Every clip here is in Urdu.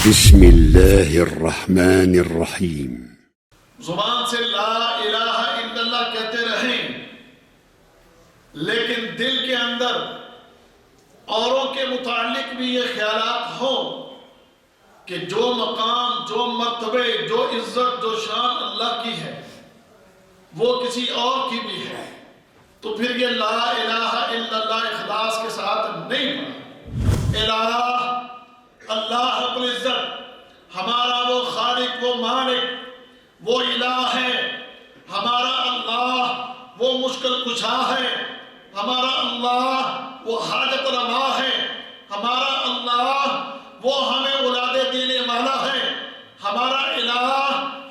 بسم اللہ الرحمن الرحیم۔ زبان سے لا الہ الا اللہ کہتے رہیں، لیکن دل کے اندر اوروں کے متعلق بھی یہ خیالات ہوں کہ جو مقام، جو مرتبے، جو عزت، جو شان اللہ کی ہے وہ کسی اور کی بھی ہے، تو پھر یہ لا الہ الا اللہ اخلاص کے ساتھ نہیں پڑھا۔ الہ اللہ رب العزت، ہمارا وہ خالق، وہ مالک، وہ الہ ہے۔ ہمارا اللہ وہ مشکل کشا ہے، ہمارا اللہ وہ حاجت روا ہے، ہمارا اللہ وہ ہمیں اولاد دینے والا ہے۔ ہمارا الہ،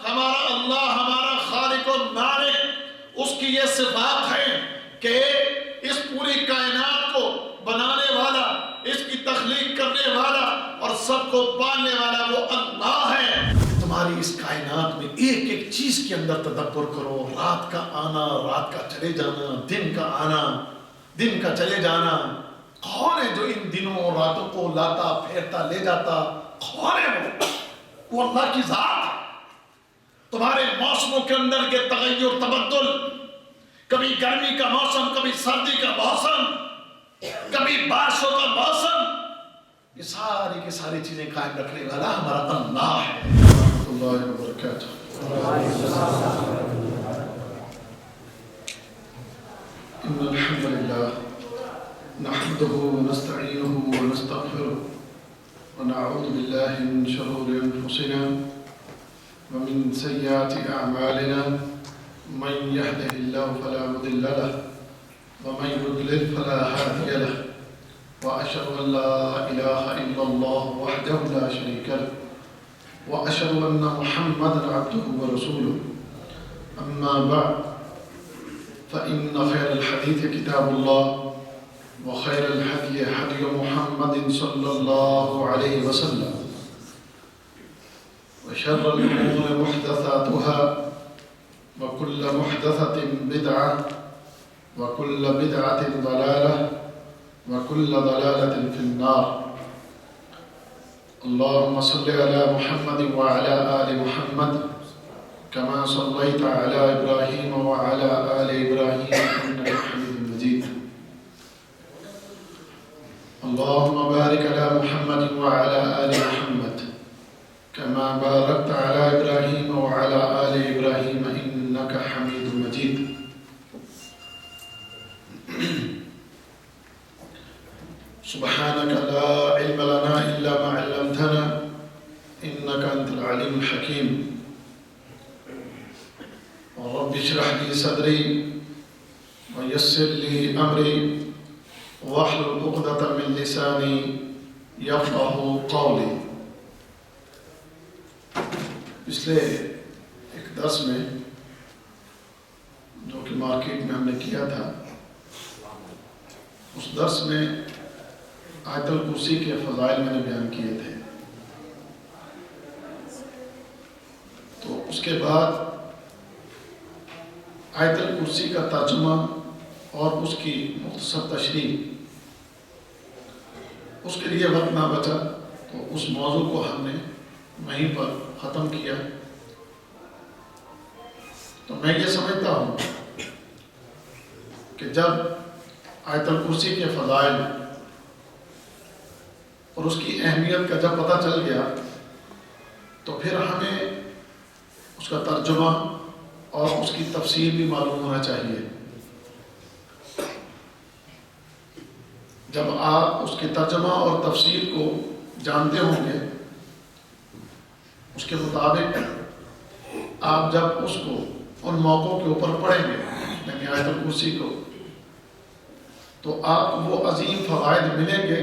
ہمارا اللہ، ہمارا خالق و مالک، اس کی یہ صفات ہے کہ اس پوری کائنات کو بنانے والا، اس کی تخلیق کرنے والا اور سب کو پالنے والا وہ اللہ ہے۔ تمہاری اس کائنات میں ایک ایک چیز کے اندر تدبر کرو، رات کا آنا، رات کا چلے جانا، دن کا آنا، دن کا چلے جانا۔ کون ہے جو ان دنوں اور راتوں کو لاتا پھیرتا لے جاتا؟ کون ہے وہ اللہ کی ذات ہے۔ تمہارے موسموں کے اندر کے تغیر تبدل، کبھی گرمی کا موسم، کبھی سردی کا موسم، کبھی بارشوں کا موسم، یہ ساری کی ساری چیزیں قائم رکھنے والا ہمارا اللہ ہے۔ ورحمۃ اللہ وبرکاتہ۔ ان الحمد للہ نحمده ونستعینه ونستغفره ونعوذ باللہ من شرور انفسنا ومن سیئات اعمالنا، من يهده الله فلا مضل له ومن يضلل فلا هادي له، وأشهد أن لا إله إلا الله وحده لا شريك له، وأشهد أن محمدا عبده ورسوله، أما بعد فإن خير الحديث كتاب الله، وخير الهدي هدي محمد صلى الله عليه وسلم، وشر الأمور محدثاتها، وكل محدثة بدعة، وكل بدعة ضلالة، وكل ضلالة في النار۔ اللهم صل على محمد وعلى آل محمد كما صليت على إبراهيم وعلى آل إبراهيم إنك حميد مجيد۔ اللهم بارك على محمد وعلى آل محمد كما باركت على إبراهيم وعلى آل إبراهيم إنك حميد مجيد۔ سبحانك لا علم لنا إلا ما علمتنا إنك أنت العليم الحكيم۔ رب اشرح لي صدري ويسر لي أمري واحلل عقدة من لساني يفقهوا قولي۔ پچھلے ایک درس میں جو کہ مارکیٹ میں ہم نے کیا تھا، اس درس میں آیت الکرسی کے فضائل میں نے بیان کیے تھے۔ تو اس کے بعد آیت الکرسی کا ترجمہ اور اس کی مختصر تشریح، اس کے لیے وقت نہ بچا تو اس موضوع کو ہم نے وہیں پر ختم کیا۔ تو میں یہ سمجھتا ہوں کہ جب آیت الکرسی کے فضائل اور اس کی اہمیت کا جب پتہ چل گیا تو پھر ہمیں اس کا ترجمہ اور اس کی تفسیر بھی معلوم ہونا چاہیے۔ جب آپ اس کے ترجمہ اور تفسیر کو جانتے ہوں گے، اس کے مطابق آپ جب اس کو ان موقعوں کے اوپر پڑھیں گے، یعنی آیت الکرسی کو، تو آپ وہ عظیم فوائد ملیں گے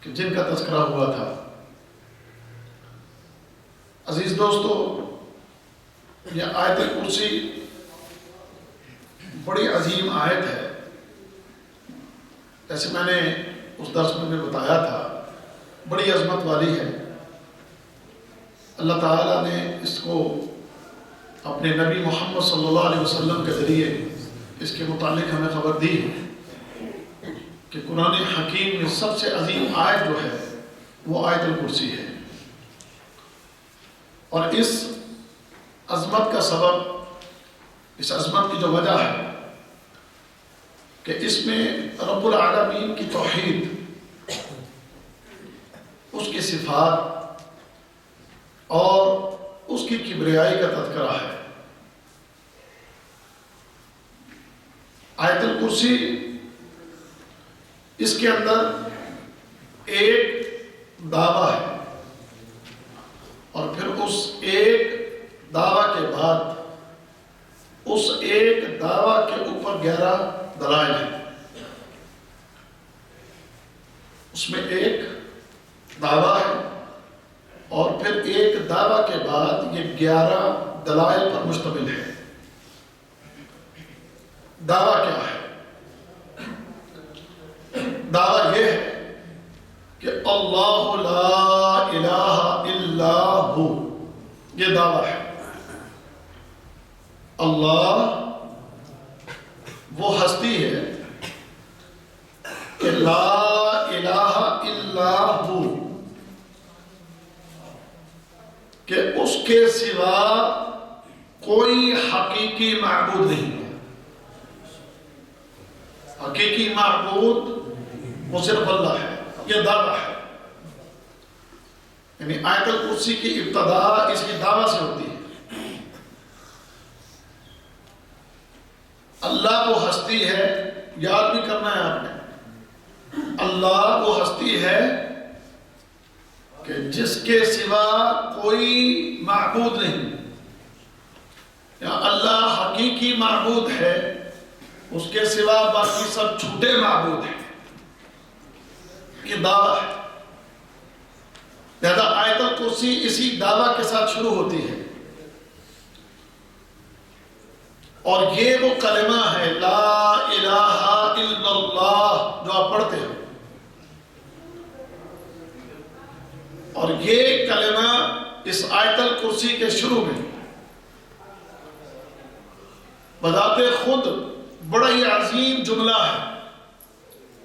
کہ جن کا تذکرہ ہوا تھا۔ عزیز دوستو، یہ آیت الکرسی بڑی عظیم آیت ہے۔ جیسے میں نے اس درس میں بھی بتایا تھا، بڑی عظمت والی ہے۔ اللہ تعالیٰ نے اس کو اپنے نبی محمد صلی اللہ علیہ وسلم کے ذریعے اس کے متعلق ہمیں خبر دی ہے کہ قرآن حکیم میں سب سے عظیم آیت جو ہے وہ آیت الکرسی ہے۔ اور اس عظمت کا سبب، اس عظمت کی جو وجہ ہے کہ اس میں رب العالمین کی توحید، اس کی صفات اور اس کی کبریائی کا تذکرہ ہے۔ آیت الکرسی اس کے اندر ایک دعویٰ ہے، اور پھر اس ایک دعویٰ کے بعد اس ایک دعویٰ کے اوپر 11 دلائل ہیں۔ اس میں ایک دعویٰ ہے اور پھر ایک دعویٰ کے بعد یہ 11 دلائل پر مشتمل ہے۔ دعویٰ کیا ہے؟ دعویٰ یہ ہے کہ اللہ لا الہ الا ہو، یہ دعویٰ ہے۔ اللہ وہ ہستی ہے کہ لا الہ الا ہو، کہ اس کے سوا کوئی حقیقی معبود نہیں ہے۔ حقیقی معبود وہ صرف اللہ ہے، یہ دعویٰ ہے۔ یعنی آیت الکرسی کی ابتدا اس کی دعویٰ سے ہوتی ہے۔ اللہ وہ ہستی ہے، یاد بھی کرنا ہے آپ نے، اللہ وہ ہستی ہے کہ جس کے سوا کوئی معبود نہیں، یا اللہ حقیقی معبود ہے، اس کے سوا باقی سب جھوٹے معبود ہیں، یہ دعویٰ ہے۔ لہذا آیت الکرسی اسی دعویٰ کے ساتھ شروع ہوتی ہے، اور یہ وہ کلمہ ہے لا الہ الا اللہ جو آپ پڑھتے ہیں، اور یہ کلمہ اس آیت الکرسی کے شروع میں بذات خود بڑا ہی عظیم جملہ ہے،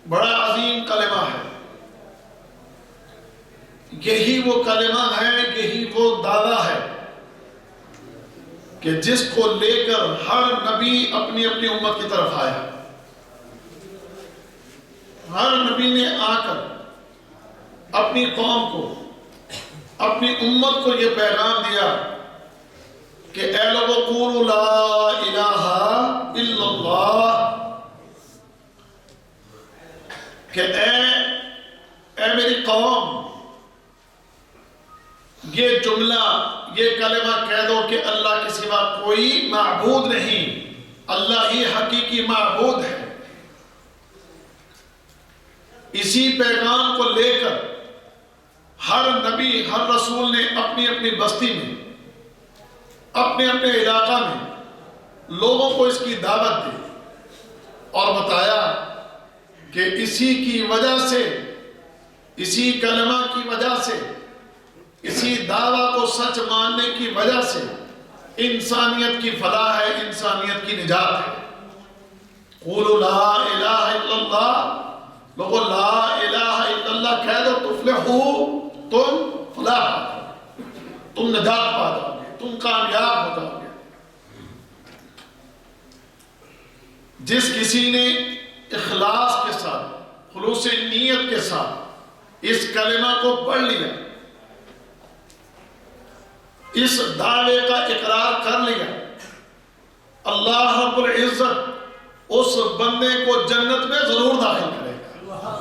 بڑا عظیم کلمہ ہے۔ یہی وہ کلمہ ہے، یہی وہ دعویٰ ہے کہ جس کو لے کر ہر نبی اپنی اپنی امت کی طرف آیا۔ ہر نبی نے آ کر اپنی قوم کو، اپنی امت کو یہ پیغام دیا کہ اے لوگو قولوا لا الہ الا اللہ، کہ اے میری قوم، یہ جملہ، یہ کلمہ کہہ دو کہ اللہ کے سوا کوئی معبود نہیں، اللہ ہی حقیقی معبود ہے۔ اسی پیغام کو لے کر ہر نبی، ہر رسول نے اپنی اپنی بستی میں، اپنے اپنے علاقہ میں لوگوں کو اس کی دعوت دی اور بتایا کہ اسی کی وجہ سے، اسی کلمہ کی وجہ سے، اسی دعویٰ کو سچ ماننے کی وجہ سے انسانیت کی فلاح ہے، انسانیت کی نجات ہے۔ قولوا لا الہ الا اللہ، لوگو لا الہ الا اللہ کہہ دو، تفلحو، تم فلاح پا جاؤ گے، تم نجات پا جاؤ گے، تم کامیاب ہو جاؤ گے۔ جس کسی نے اخلاص کے ساتھ، خلوص نیت کے ساتھ اس کلمہ کو پڑھ لیا، اس دعوے کا اقرار کر لیا، اللہ رب العزت اس بندے کو جنت میں ضرور داخل کرے گا،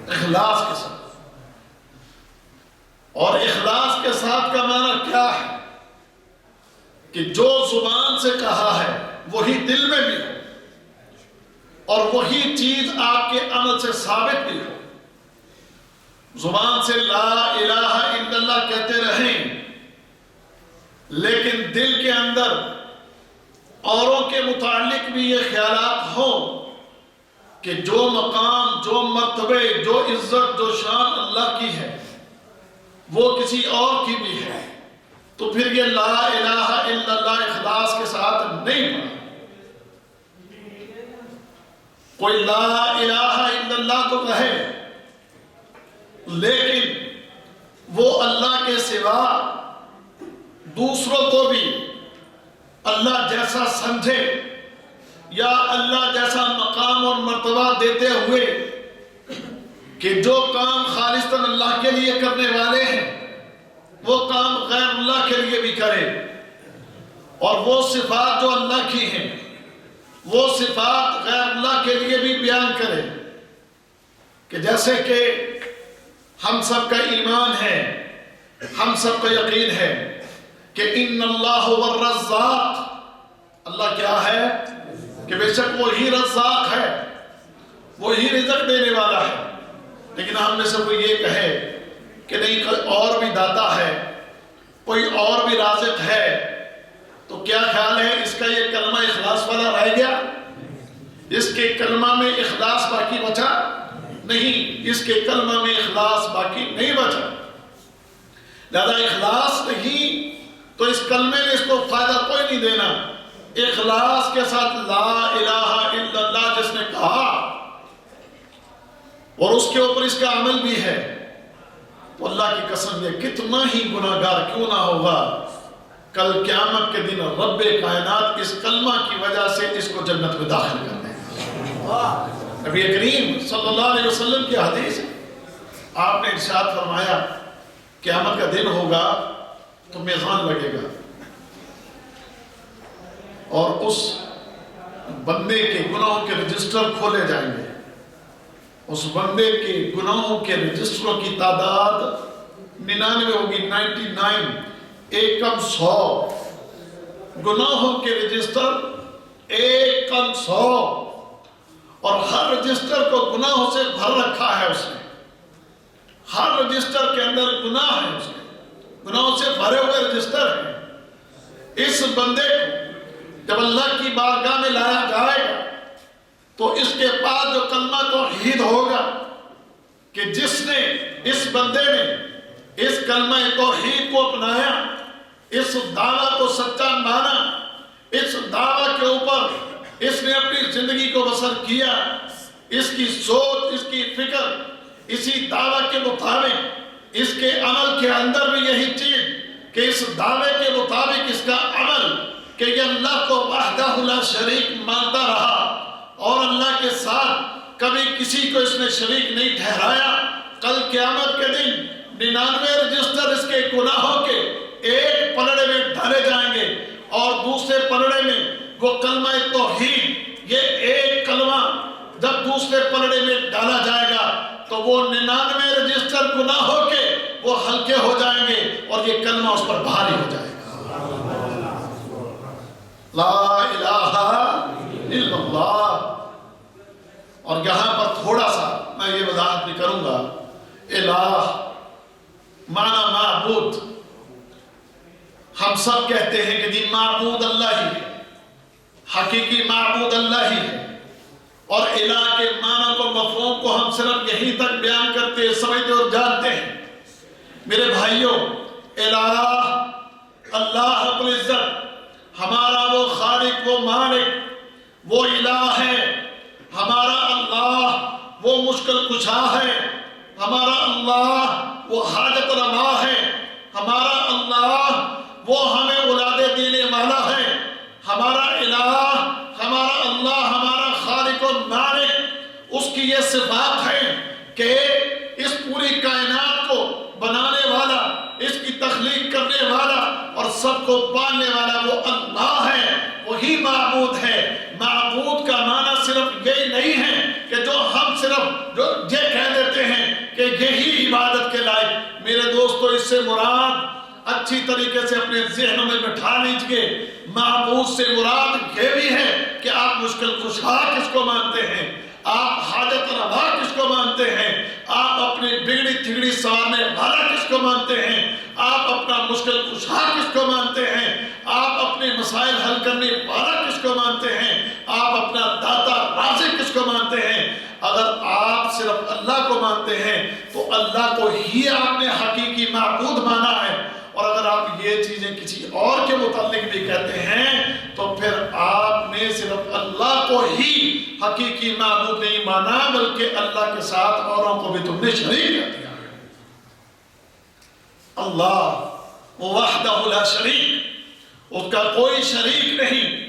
اخلاص کے ساتھ۔ اور اخلاص کے ساتھ کا معنی کیا ہے؟ کہ جو زبان سے کہا ہے وہی دل میں بھی ہو، اور وہی چیز آپ کے عمل سے ثابت بھی ہو۔ زبان سے لا الہ الا اللہ کہتے رہیں، لیکن دل کے اندر اوروں کے متعلق بھی یہ خیالات ہوں کہ جو مقام، جو مرتبے، جو عزت، جو شان اللہ کی ہے وہ کسی اور کی بھی ہے، تو پھر یہ لا الہ الا اللہ اخلاص کے ساتھ نہیں پڑھا۔ کوئی لا الہ الا اللہ تو کہے، لیکن وہ اللہ کے سوا دوسروں کو بھی اللہ جیسا سمجھے یا اللہ جیسا مقام اور مرتبہ دیتے ہوئے کہ جو کام خالصاً اللہ کے لیے کرنے والے ہیں وہ کام غیر اللہ کے لیے بھی کرے، اور وہ صفات جو اللہ کی ہیں وہ صفات غیر اللہ کے لیے بھی بیان کرے، کہ جیسے کہ ہم سب کا ایمان ہے، ہم سب کا یقین ہے کہ ان اللہ هو الرزاق، اللہ کیا ہے کہ بے شک وہی رزاق ہے، وہی رزق دینے والا ہے۔ لیکن ہم میں سے کوئی یہ کہے کہ نہیں کوئی اور بھی داتا ہے، کوئی اور بھی رازق ہے، تو کیا خیال ہے اس کا یہ کلمہ اخلاص والا رہ گیا؟ اس کے کلمہ میں اخلاص باقی بچا نہیں، اس کے کلمہ میں اخلاص باقی نہیں بچا۔ لہذا اخلاص نہیں تو اس کلمے نے اس کو فائدہ کوئی نہیں دینا۔ اخلاص کے ساتھ لا الہ الا اللہ جس نے کہا اور اس کے اوپر اس کا عمل بھی ہے، تو اللہ کی قسم یہ کتنا ہی گناہگار کیوں نہ ہوگا، کل قیامت کے دن رب کائنات اس کلمہ کی وجہ سے اس کو جنت میں داخل کر دیں گے۔ نبی کریم صلی اللہ علیہ وسلم کی حدیث ہے، آپ نے ارشاد فرمایا قیامت کا دن ہوگا تو میزان لگے گا اور اس بندے کے گناہوں کے رجسٹر کھولے جائیں گے، اس بندے کے گناہوں کے رجسٹروں کی تعداد 99 ہوگی، 99، ایک کم 100 گناہوں کے رجسٹر، ایک کم 100، اور ہر رجسٹر کو گناہوں سے بھر رکھا ہے اس نے، ہر رجسٹر کے اندر گناہ ہے، اس نے گناہوں سے بھرے ہوئے رجسٹر ہیں۔ اس بندے کو جب اللہ کی بارگاہ میں لایا جائے گا تو اس کے پاس جو کلمہ توحید ہوگا کہ جس نے اس بندے نے اس کلمہ توحید کو اپنایا، اس دعویٰ کو سچا مانا، اس دعویٰ کے اوپر اس نے اپنی زندگی کو بسر کیا، اس کی سوچ، اس کی فکر اسی دعویٰ کے مطابق، اس کے عمل کے اندر بھی یہی چیز کہ اس دعوے کے مطابق اس کا عمل کہ یہ اللہ کو وحدہ لا شریک مانتا رہا اور اللہ کے ساتھ کبھی کسی کو اس نے شریک نہیں ٹھہرایا، کل قیامت کے دن 99 رجسٹر اس کے گناہوں کے ایک پلڑے میں ڈالے جائیں گے اور دوسرے پلڑے میں وہ کلمہ توحید، یہ ایک کلمہ جب دوسرے پلڑے میں ڈالا جائے گا تو وہ 99 رجسٹر گناہوں کے وہ ہلکے ہو جائیں گے اور یہ کلمہ اس پر بھاری ہو جائے گا۔ لا الہ الا اللہ۔ اور یہاں پر تھوڑا سا میں یہ وضاحت بھی کروں گا، الہ معنی معبود، ہم سب کہتے ہیں کہ معبود اللہ ہی ہے، حقیقی معبود اللہ ہی ہے، اور الہ کے معنی کو مفہوم کو ہم صرف یہیں تک بیان کرتے سمجھتے اور جانتے ہیں۔ میرے بھائیوں، الہ اللہ رب العزت ہمارا وہ خالق، وہ مالک، وہ الہ ہے، ہمارا اللہ وہ مشکل کشا ہے، ہمارا اللہ وہ حاجت روا ہے، ہمارا اللہ وہ ہمیں اولادیں دینے والا ہے، ہمارا الہ، ہمارا اللہ، ہمارا خالق و مالک، اس کی یہ صفات ہے کہ اس پوری کائنات کو بنانے والا، اس کی تخلیق کرنے والا اور سب کو پالنے والا وہ اللہ ہے، وہی معبود ہے۔ معبود کا معنی صرف یہی نہیں ہے کہ جو ہم صرف جو یہ کہہ دیتے ہیں کہ یہی عبادت کے لائق۔ میرے دوستو، اس سے مراد اچھی طریقے سے اپنے ذہنوں میں بٹھا لیجئے، معبود سے مراد یہ بھی ہے کہ آپ مشکل کشا کس کو مانتے ہیں، آپ حاجت روا کس کو مانتے ہیں، آپ اپنی بگڑی تھگڑی سوارنے والا کس کو مانتے ہیں، آپ اپنا مشکل کشا کس کو مانتے ہیں، آپ اپنے مسائل حل کرنے والا کس کو مانتے ہیں، آپ اپنا داتا رازق کس کو مانتے ہیں۔ اگر آپ صرف اللہ کو مانتے ہیں تو اللہ کو ہی آپ نے حقیقی معبود مانا ہے، اور اگر آپ یہ چیزیں کسی اور کے متعلق بھی کہتے ہیں تو پھر آپ نے صرف اللہ کو ہی حقیقی معبود نہیں مانا، بلکہ اللہ کے ساتھ اوروں کو بھی تم نے شریک کر دیا۔ اللہ وہ وحدہ لا شریک، اس کا کوئی شریک نہیں،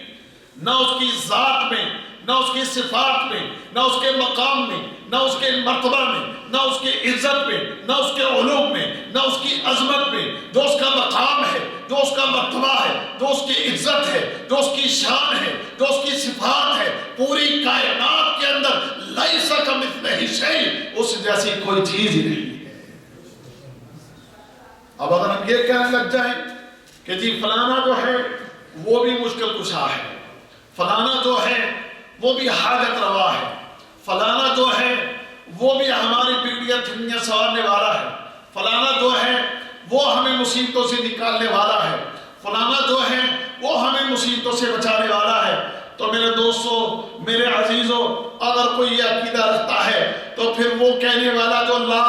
نہ اس کی ذات میں، نہ اس کی صفات میں، نہ اس کے مقام میں، نہ اس کے مرتبہ میں، نہ اس کی عزت میں، نہ اس کے علوم میں، نہ اس کی عظمت میں، جو اس کا مقام ہے، جو اس کا مرتبہ ہے، جو اس کی عزت ہے، جو اس کی شان ہے، جو اس کی صفات ہے، پوری کائنات کے اندر لیس کمثلہ شیء، اس جیسی کوئی چیز ہی نہیں ہے۔ اب اگر ہم یہ کہنے لگ جائیں کہ جی فلانا جو ہے وہ بھی مشکل کشا ہے، فلانا جو ہے وہ بھی حاجت روا ہے، فلانا جو ہے وہ بھی ہماری بگڑیاں تھنیاں سوارنے والا ہے، فلانا جو ہے وہ ہمیں مصیبتوں سے نکالنے والا ہے، فلانا جو ہے وہ ہمیں مصیبتوں سے بچانے والا ہے، تو میرے دوستو، میرے عزیزو، اگر کوئی یہ عقیدہ رکھتا ہے تو پھر وہ کہنے والا جو لا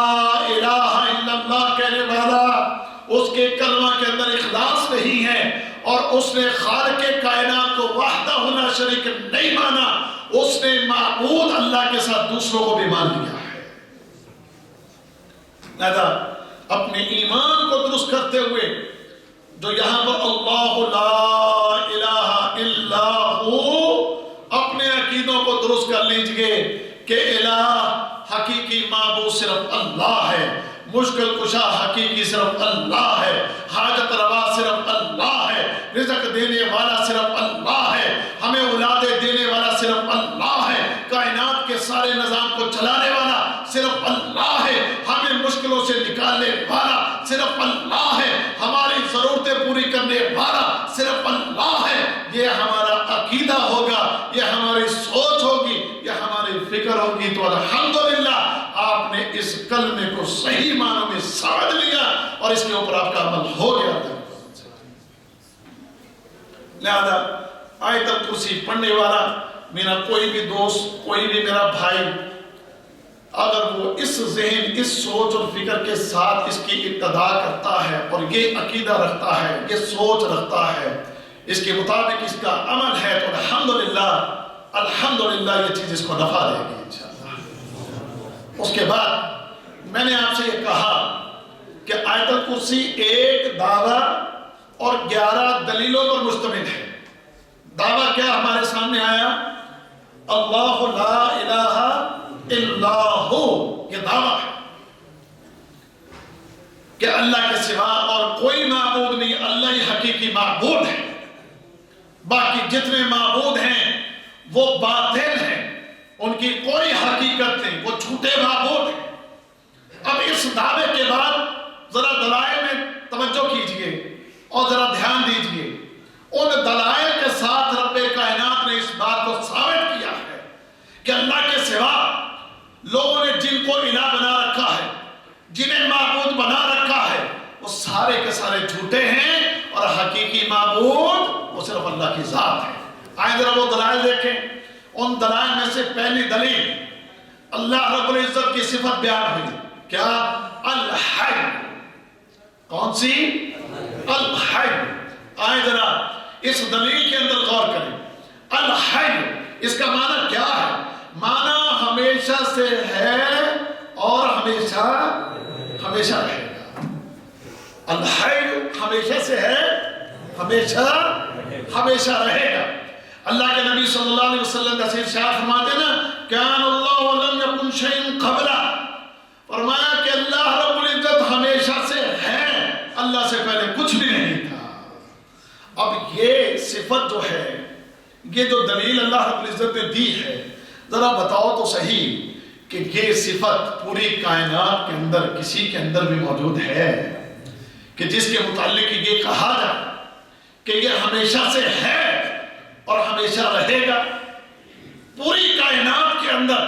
الہ الا اللہ کہنے والا، اس کے کلمہ کے اندر اخلاص نہیں ہے اور اس نے خالق کائنات کو وحدہ لا شریک نہیں مانا، اس نے معبود اللہ کے ساتھ دوسروں کو بھی مان لیا ہے۔ لہذا اپنے ایمان کو درست کرتے ہوئے جو یہاں پر اللہ لا الہ الا ہو، اپنے عقیدوں کو درست کر لیجئے کہ الہ حقیقی معبود صرف اللہ ہے، مشکل کشا حقیقی صرف اللہ ہے، حاجت روا صرف اللہ ہے، رزق دینے والا صرف اللہ ہے، ہمیں اولادیں دینے والا صرف اللہ ہے، کائنات کے سارے نظام کو چلانے والا صرف اللہ ہے، ہمیں مشکلوں سے نکالنے والا صرف اللہ ہے، ہماری ضرورتیں پوری کرنے والا صرف اللہ ہے۔ یہ ہمارا عقیدہ ہوگا، یہ ہماری سوچ ہوگی، یہ ہماری فکر ہوگی، تو الحمدللہ آپ نے اس کلمے کو صحیح معنوں میں سمجھ لیا اور اس کے اوپر آپ کا عمل ہو گیا تھا۔ لہذا آیت الکرسی پڑھنے والا میرا کوئی بھی دوست، کوئی بھی میرا بھائی، اگر وہ اس ذہن، اس سوچ اور فکر کے ساتھ اس کی ابتدا کرتا ہے اور یہ عقیدہ رکھتا ہے، یہ سوچ رکھتا ہے، اس کے مطابق اس کا عمل ہے، تو الحمدللہ یہ چیز اس کو نفع دے گی انشاءاللہ۔ اس کے بعد میں نے آپ سے یہ کہا کہ آیت الکرسی ایک دعویٰ اور 11 دلیلوں پر مشتمل ہے۔ دعویٰ کیا ہمارے سامنے آیا؟ اللہ لا الہ الا ہو، یہ دعویٰ ہے کہ اللہ کے سوا اور کوئی معبود نہیں، اللہ ہی حقیقی معبود ہے، باقی جتنے معبود ہیں وہ باطل ہیں، ان کی کوئی حقیقت نہیں، وہ جھوٹے معبود ہیں۔ اب اس دعوے کے بعد ذرا دلائل میں توجہ کیجئے اور ذرا دھیان دیجئے، ان دلائل کے ساتھ رب کائنات نے اس بات کو ثابت کیا ہے کہ اللہ کے سوا لوگوں نے جن کو الہ بنا رکھا ہے، جنہیں معبود بنا رکھا ہے، وہ سارے کے سارے جھوٹے ہیں اور حقیقی معبود وہ صرف اللہ کی ذات ہے۔ آئیں ذرا وہ دلائل دیکھیں۔ ان دلائل میں سے پہلی دلیل، اللہ رب العزت کی صفت بیان ہوئی، کیا؟ الحی۔ کون سی؟ الحی۔ آئیں ذرا اس دلیل کے اندر غور کریں۔ الحی، اس کا معنی کیا ہے؟ معنی ہمیشہ سے ہے اور ہمیشہ رہے گا۔ الحی ہمیشہ سے ہے، ہمیشہ رہے گا۔ اللہ کے نبی صلی اللہ علیہ وسلم کا ارشاد فرماتے نا، کان اللہ ولم یکن شیء قبلہ، فرمایا کہ اللہ رب العزت ہمیشہ سے ہے، اللہ سے پہلے کچھ بھی نہیں تھا۔ اب یہ صفت جو ہے، یہ جو دلیل اللہ رب العزت نے دی ہے، ذرا بتاؤ تو صحیح کہ یہ صفت پوری کائنات کے اندر کسی کے اندر بھی موجود ہے کہ جس کے متعلق یہ کہا جائے کہ یہ ہمیشہ سے ہے اور ہمیشہ رہے گا؟ پوری کائنات کے اندر،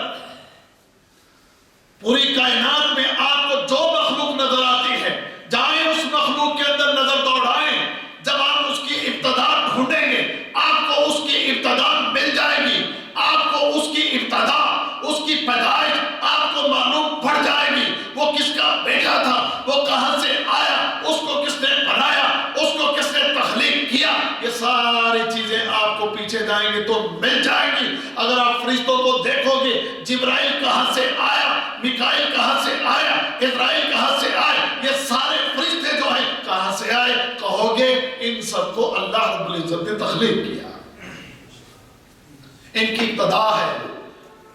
پوری کائنات میں آپ کو جو مخلوق نظر آتی ہے، جائیں اس مخلوق کے اندر نظر دوڑائیں، جب آپ اس کی ابتدا ڈھونڈیں گے آپ کو اس کی ابتدا مل جائے گی، آپ کو اس کی ابتدا، اس کی پیدائش آپ کو معلوم پڑ جائے گی، وہ کس کا بیٹا تھا، وہ کہاں سے آیا، اس کو کس نے بنایا، اس کو کس نے تخلیق کیا، یہ ساری چیزیں آپ کو پیچھے جائیں گے تو مل جائیں گی۔ اگر آپ فرشتوں کو دیکھو گے، جبرائیل کہاں سے آیا، میکائیل کہاں سے آیا، اسرائیل کہاں سے آئے، یہ سارے فرشتے جو ہیں کہاں سے آئے؟ العزت نے تخلیق کیا. ان کی ابتدا ہے,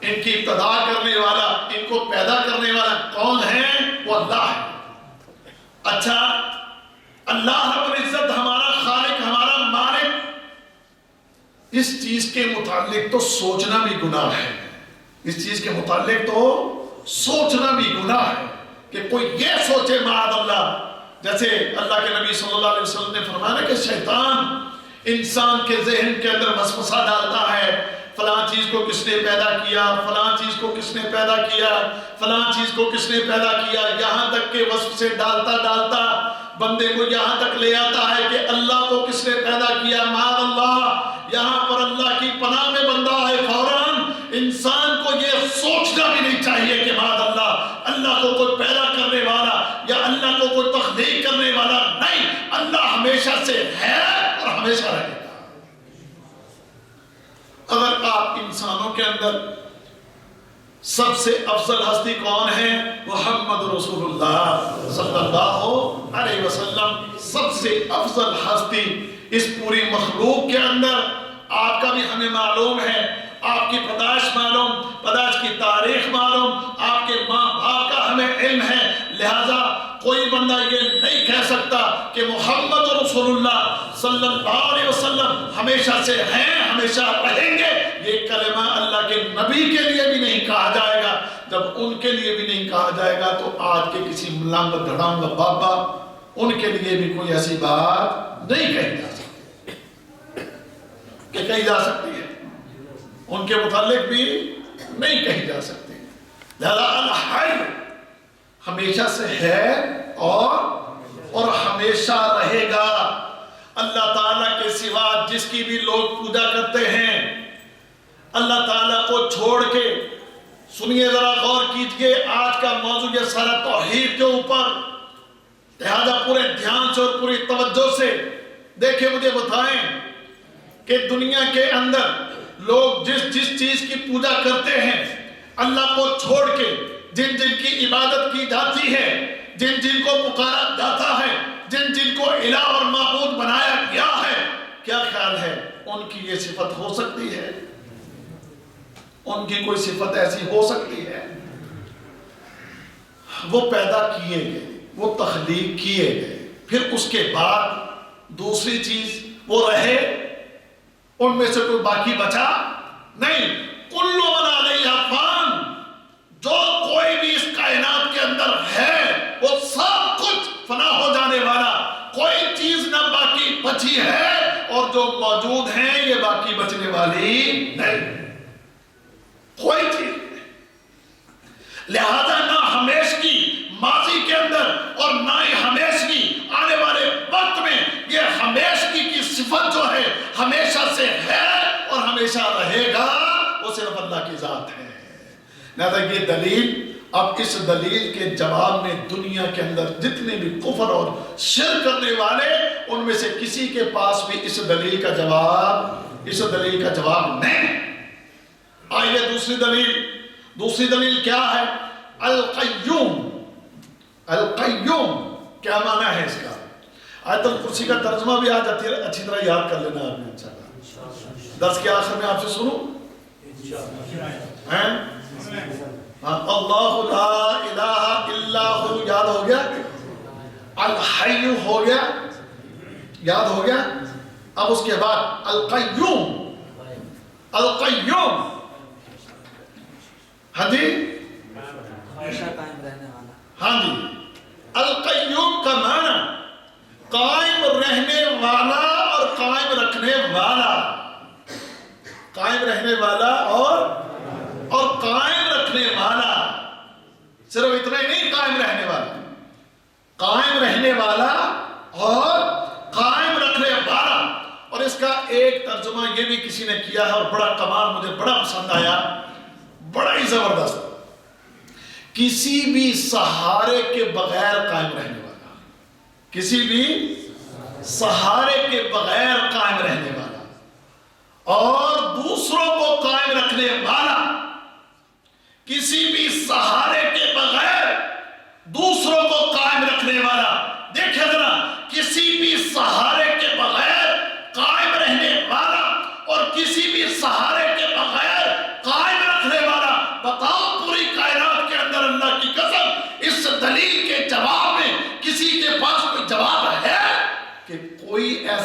ان کی ابتدا کرنے والا, ان کو پیدا کرنے والا کون ہے؟ وہ اللہ ہے. اچھا, اللہ رب العزت ہمارا خالق, ہمارا مالک, اس چیز کے متعلق تو سوچنا بھی گناہ ہے. اس چیز کے متعلق تو سوچنا بھی گناہ ہے کہ کوئی یہ سوچے معاذ اللہ, جیسے اللہ کے نبی صلی اللہ علیہ وسلم نے فرمایا کہ شیطان انسان کے ذہن کے اندر وسوسہ ڈالتا ہے, فلاں چیز کو کس نے پیدا کیا, فلاں چیز کو کس نے پیدا کیا, فلاں چیز کو کس نے پیدا کیا, یہاں تک کہ وسوسے ڈالتا ڈالتا بندے کو یہاں تک لے آتا ہے کہ اللہ کو کس نے پیدا کیا. معاذ اللہ, یہاں پر اللہ کی پناہ میں بندہ ہے. فوراً انسان کو یہ سوچنا بھی نہیں چاہیے کہ معاذ اللہ کو کوئی پیدا کرنے والا یا اللہ کو کوئی تخلیق کرنے والا نہیں. اللہ ہمیشہ سے ہے اور ہمیشہ رہے گا. اگر آپ انسانوں کے اندر سب سے افضل ہستی کون ہے؟ محمد رسول اللہ صلی اللہ علیہ وسلم. سب سے افضل ہستی اس پوری مخلوق کے اندر. آپ کا بھی ہمیں معلوم ہے, آپ کی پیدائش معلوم, پیدائش کی تاریخ معلوم, آپ کے ماں باپ کا ہمیں علم ہے. لہذا کوئی بندہ یہ نہیں کہہ سکتا کہ محمد رسول اللہ صلی اللہ علیہ وسلم ہمیشہ سے ہیں, ہمیشہ رہیں گے. یہ کلمہ اللہ کے نبی کے لیے بھی نہیں کہا جائے گا. جب ان کے لیے بھی نہیں کہا جائے گا تو آج کے کسی ملنگ دھڑنگ بابا ان کے لیے بھی کوئی ایسی بات نہیں کہی جا سکتی کہ کہی جا سکتی ہے. ان کے متعلق بھی نہیں کہی جا سکتی. لہذا الحی ہمیشہ سے ہے اور ہمیشہ رہے گا. اللہ تعالیٰ کے سوا جس کی بھی لوگ پوجا کرتے ہیں, اللہ تعالیٰ کو چھوڑ کے, سنیے ذرا غور کیجئے, آج کا موضوع یہ سارا توحید کے اوپر, لہذا پورے دھیان سے اور پوری توجہ سے دیکھیں, مجھے بتائیں کہ دنیا کے اندر لوگ جس چیز کی پوجا کرتے ہیں اللہ کو چھوڑ کے, جن کی عبادت کی جاتی ہے, جن کو پکارا جاتا ہے, جن کو الہ اور معبود بنایا گیا ہے, کیا خیال ہے ان کی یہ صفت ہو سکتی ہے؟ ان کی کوئی صفت ایسی ہو سکتی ہے؟ وہ پیدا کیے گئے, وہ تخلیق کیے گئے, پھر اس کے بعد دوسری چیز وہ رہے, ان میں سے کوئی باقی بچا نہیں. کل من علیہا فان, جو کوئی بھی اس کائنات کے اندر ہے وہ سب کچھ فنا ہو جانے والا, کوئی چیز نہ باقی بچی ہے, اور جو موجود ہیں یہ باقی بچنے والی نہیں, کوئی چیز. لہذا نہ ہمیشگی ماضی کے اندر اور نہ ہی ہمیشگی آنے والے وقت میں, یہ ہمیشگی کی صفت جو ہے ہمیشہ سے ہے اور ہمیشہ رہے گا, وہ صرف اللہ کی ذات ہے. لہذا یہ دلیل, اب اس دلیل کے جواب میں دنیا کے اندر جتنے بھی کفر اور شرک کرنے والے, ان میں سے کسی کے پاس بھی اس دلیل کا جواب نہیں. آئیے دوسری دلیل کیا ہے؟ القیوم. القیوم کیا معنی ہے اس کا؟ آیت الکرسی کا ترجمہ بھی آج اچھی طرح یاد کر لینا آپ نے. انشاءاللہ درس کے آخر میں آپ سے سنوں, اللہ لا الہ الا ہو یاد ہو گیا, الحی ہو گیا, یاد ہو گیا. اب اس کے بعد القیوم. القیوم ہاں جی, ہاں جی, القیوم کا معنی قائم رہنے والا اور قائم رکھنے والا. قائم رہنے والا اور قائم رکھنے والا. صرف اتنا ہی نہیں, قائم رہنے والا, قائم رہنے والا اور قائم رکھنے والا. اور اس کا ایک ترجمہ یہ بھی کسی نے کیا ہے اور بڑا کمال, مجھے بڑا پسند آیا, بڑا ہی زبردست. کسی بھی سہارے کے بغیر قائم رہنے والا, کسی بھی سہارے کے بغیر قائم رہنے والا اور دوسروں کو قائم رکھنے والا. کسی بھی سہارے کے بغیر دوسروں کو قائم رکھنے والا. دیکھیں ذرا, کسی بھی سہارے کے بغیر قائم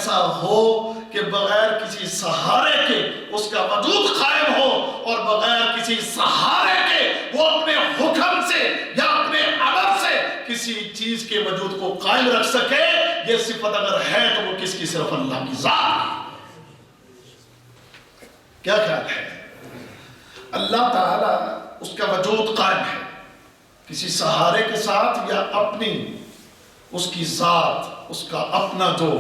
ایسا ہو کہ بغیر کسی سہارے کے اس کا وجود قائم ہو، اور بغیر کسی سہارے کے وہ اپنے حکم سے یا اپنے عمل سے کسی چیز کے وجود کو قائم رکھ سکے، یہ صفت اگر ہے تو وہ کس کی؟ صرف اللہ کی ذات۔ کیا خیال ہے؟ اللہ تعالیٰ اس کا وجود قائم ہے کسی سہارے کے ساتھ یا اپنی اس کی ذات، اس کا اپنا جو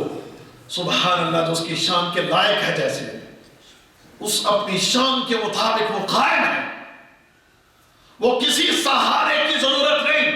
سبحان اللہ جو اس کی شان کے لائق ہے، جیسے اس اپنی شان کے مطابق وہ قائم ہے، وہ کسی سہارے کی ضرورت نہیں۔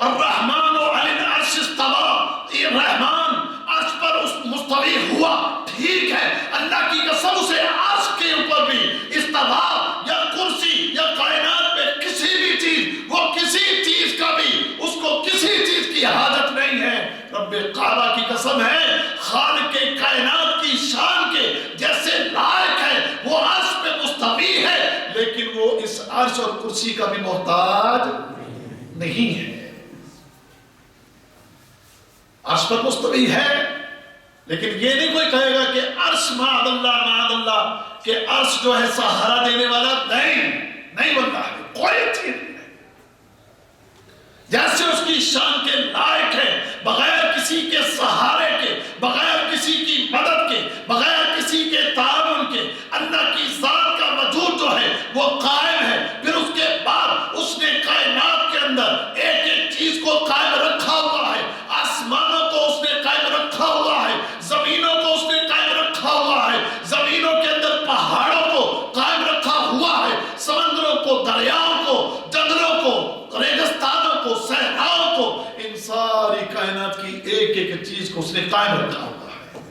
الرحمن علی العرش استوى، یہ رحمان عرش پر اس مستوی ہوا، ٹھیک ہے، اللہ کی قسم اسے عرش کے اوپر بھی استوى یا کرسی یا کائنات میں کسی بھی چیز، وہ کسی چیز کا بھی اس کو کسی چیز کی حاجت نہیں ہے۔ رب کعبہ کی قسم ہے، خالق کائنات کی شان کے جیسے لائق ہے، وہ عرش پہ مستوی ہے، لیکن وہ اس عرش اور کرسی کا بھی محتاج نہیں ہے۔ عرش پر مستوی ہے، لیکن یہ نہیں کوئی کہے گا کہ عرش معاذ اللہ کہ عرش جو ہے سہارا دینے والا نہیں بنتا ہے، کوئی چیز نہیں، جیسے اس کی شان کے لائق ہے، بغیر کسی کے سہارے کے، بغیر کسی کی مدد کے، بغیر کسی کے تعاون کے اللہ کی ذات کا وجود جو ہے وہ قائم ہے۔ پھر اس کے بعد اس نے کائنات کے اندر ایک ایک چیز کو قائم رکھا ہوا ہے، آسمانوں کو اس نے قائم رکھا ہوا ہے، زمینوں کو اس نے قائم رکھا ہوا ہے، زمینوں کے اندر پہاڑوں کو قائم رکھا ہوا ہے، سمندروں کو، دریاؤں کو، جنگلوں کو، ریگستانوں کو، صحراؤں کو، ان ساری کائنات کی ایک ایک چیز کو اس نے قائم رکھا ہوا ہے،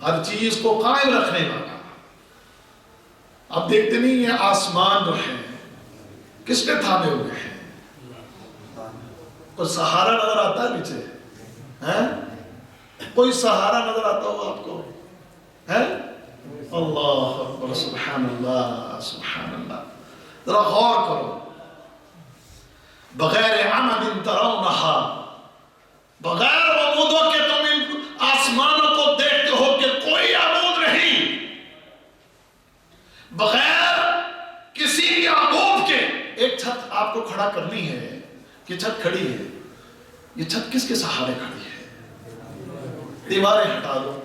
ہر چیز کو قائم رکھنے والا۔ اب دیکھتے نہیں یہ آسمان جو ہے کس نے تھامے ہوئے ہیں؟ کوئی سہارا نظر آتا ہے نیچے؟ کوئی سہارا نظر آتا ہو آپ کو؟ ہے؟ اللہ اکبر، سبحان اللہ سبحان اللہ۔ ذرا غور کرو، بغیر عمد ترونہا، بغیر عمودوں کے تم ان آسمانوں کو دیکھتے ہو کہ کوئی عمود نہیں، بغیر کسی بھی عمود کے ایک چھت آپ کو کھڑا کرنی ہے کہ چھت کھڑی ہے، یہ چھت کس کے سہارے کھڑی ہے؟ دیواریں ہٹا دو،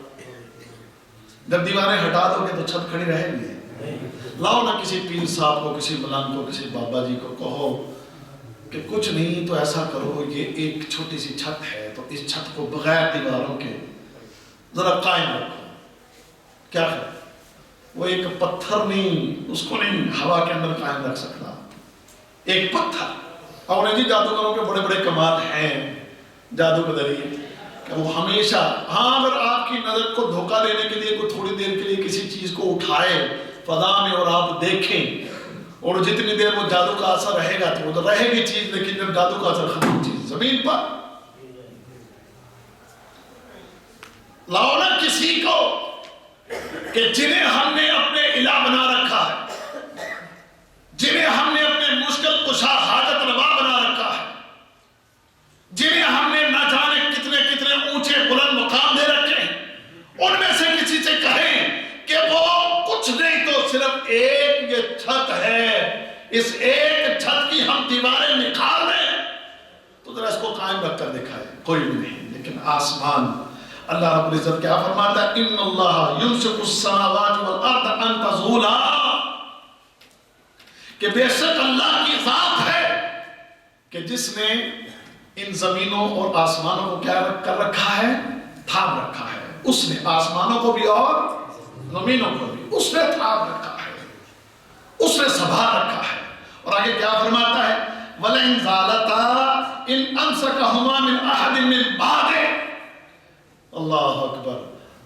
جب دیواریں ہٹا دو گے تو چھت کھڑی رہے گی؟ لاؤ نہ کسی پیر صاحب کو، کسی ملنگ کو، کسی بابا جی کو کہو کہ کچھ نہیں تو ایسا کرو، یہ ایک چھوٹی سی چھت ہے تو اس چھت کو بغیر دیواروں کے ذرا قائم رکھو۔ کیا ہے وہ؟ ایک پتھر نہیں، اس کو نہیں ہوا کے اندر قائم رکھ سکتا، ایک پتھر۔ اور جی جادوگروں کے بڑے بڑے کمال ہیں جادو کے ذریعے کہ وہ ہمیشہ، ہاں اگر آپ کی نظر کو دھوکہ دینے کے لیے کوئی تھوڑی دیر کے لیے کسی چیز کو اٹھائے فضا میں اور آپ دیکھیں، اور جتنی دیر وہ جادو کا اثر رہے گا تو وہ تو رہے گی چیز، لیکن جب جادو کا اثر ختم چیز زمین پر، لاؤ نا کسی کو کہ جنہیں ہم نے اپنے الہ بنا رکھا ہے، جنہیں ہم نے اپنے مشکل کشا حاجت روا بنا رکھا ہے، جنہیں ہم نے نہ جانے کتنے کتنے اونچے بلند مقام دے رکھے ہیں، ان میں سے کسی سے کہیں کہ وہ کچھ نہیں تو صرف ایک یہ چھت ہے، اس ایک چھت کی ہم دیواریں نکال دیں تو ذرا اس کو قائم رکھ کر دکھائے، کوئی بھی نہیں۔ لیکن آسمان، اللہ رب العزت کیا فرماتا ہے؟ ان اللہ یمسک السماوات والارض ان تزولا، کہ بے شک اللہ کی ذات ہے کہ جس نے ان زمینوں اور آسمانوں کو کیا کر رکھا ہے؟ تھام رکھا ہے۔ اس نے آسمانوں کو بھی اور زمینوں کو بھی اس نے تھام رکھا ہے، اس نے سنبھال رکھا ہے۔ اور آگے کیا فرماتا ہے؟ وَلَئِن زَالَتَا إِنْ أَمْسَكَهُمَا مِنْ أَحَدٍ مِّن بَعْدِهِ۔ اللہ اکبر،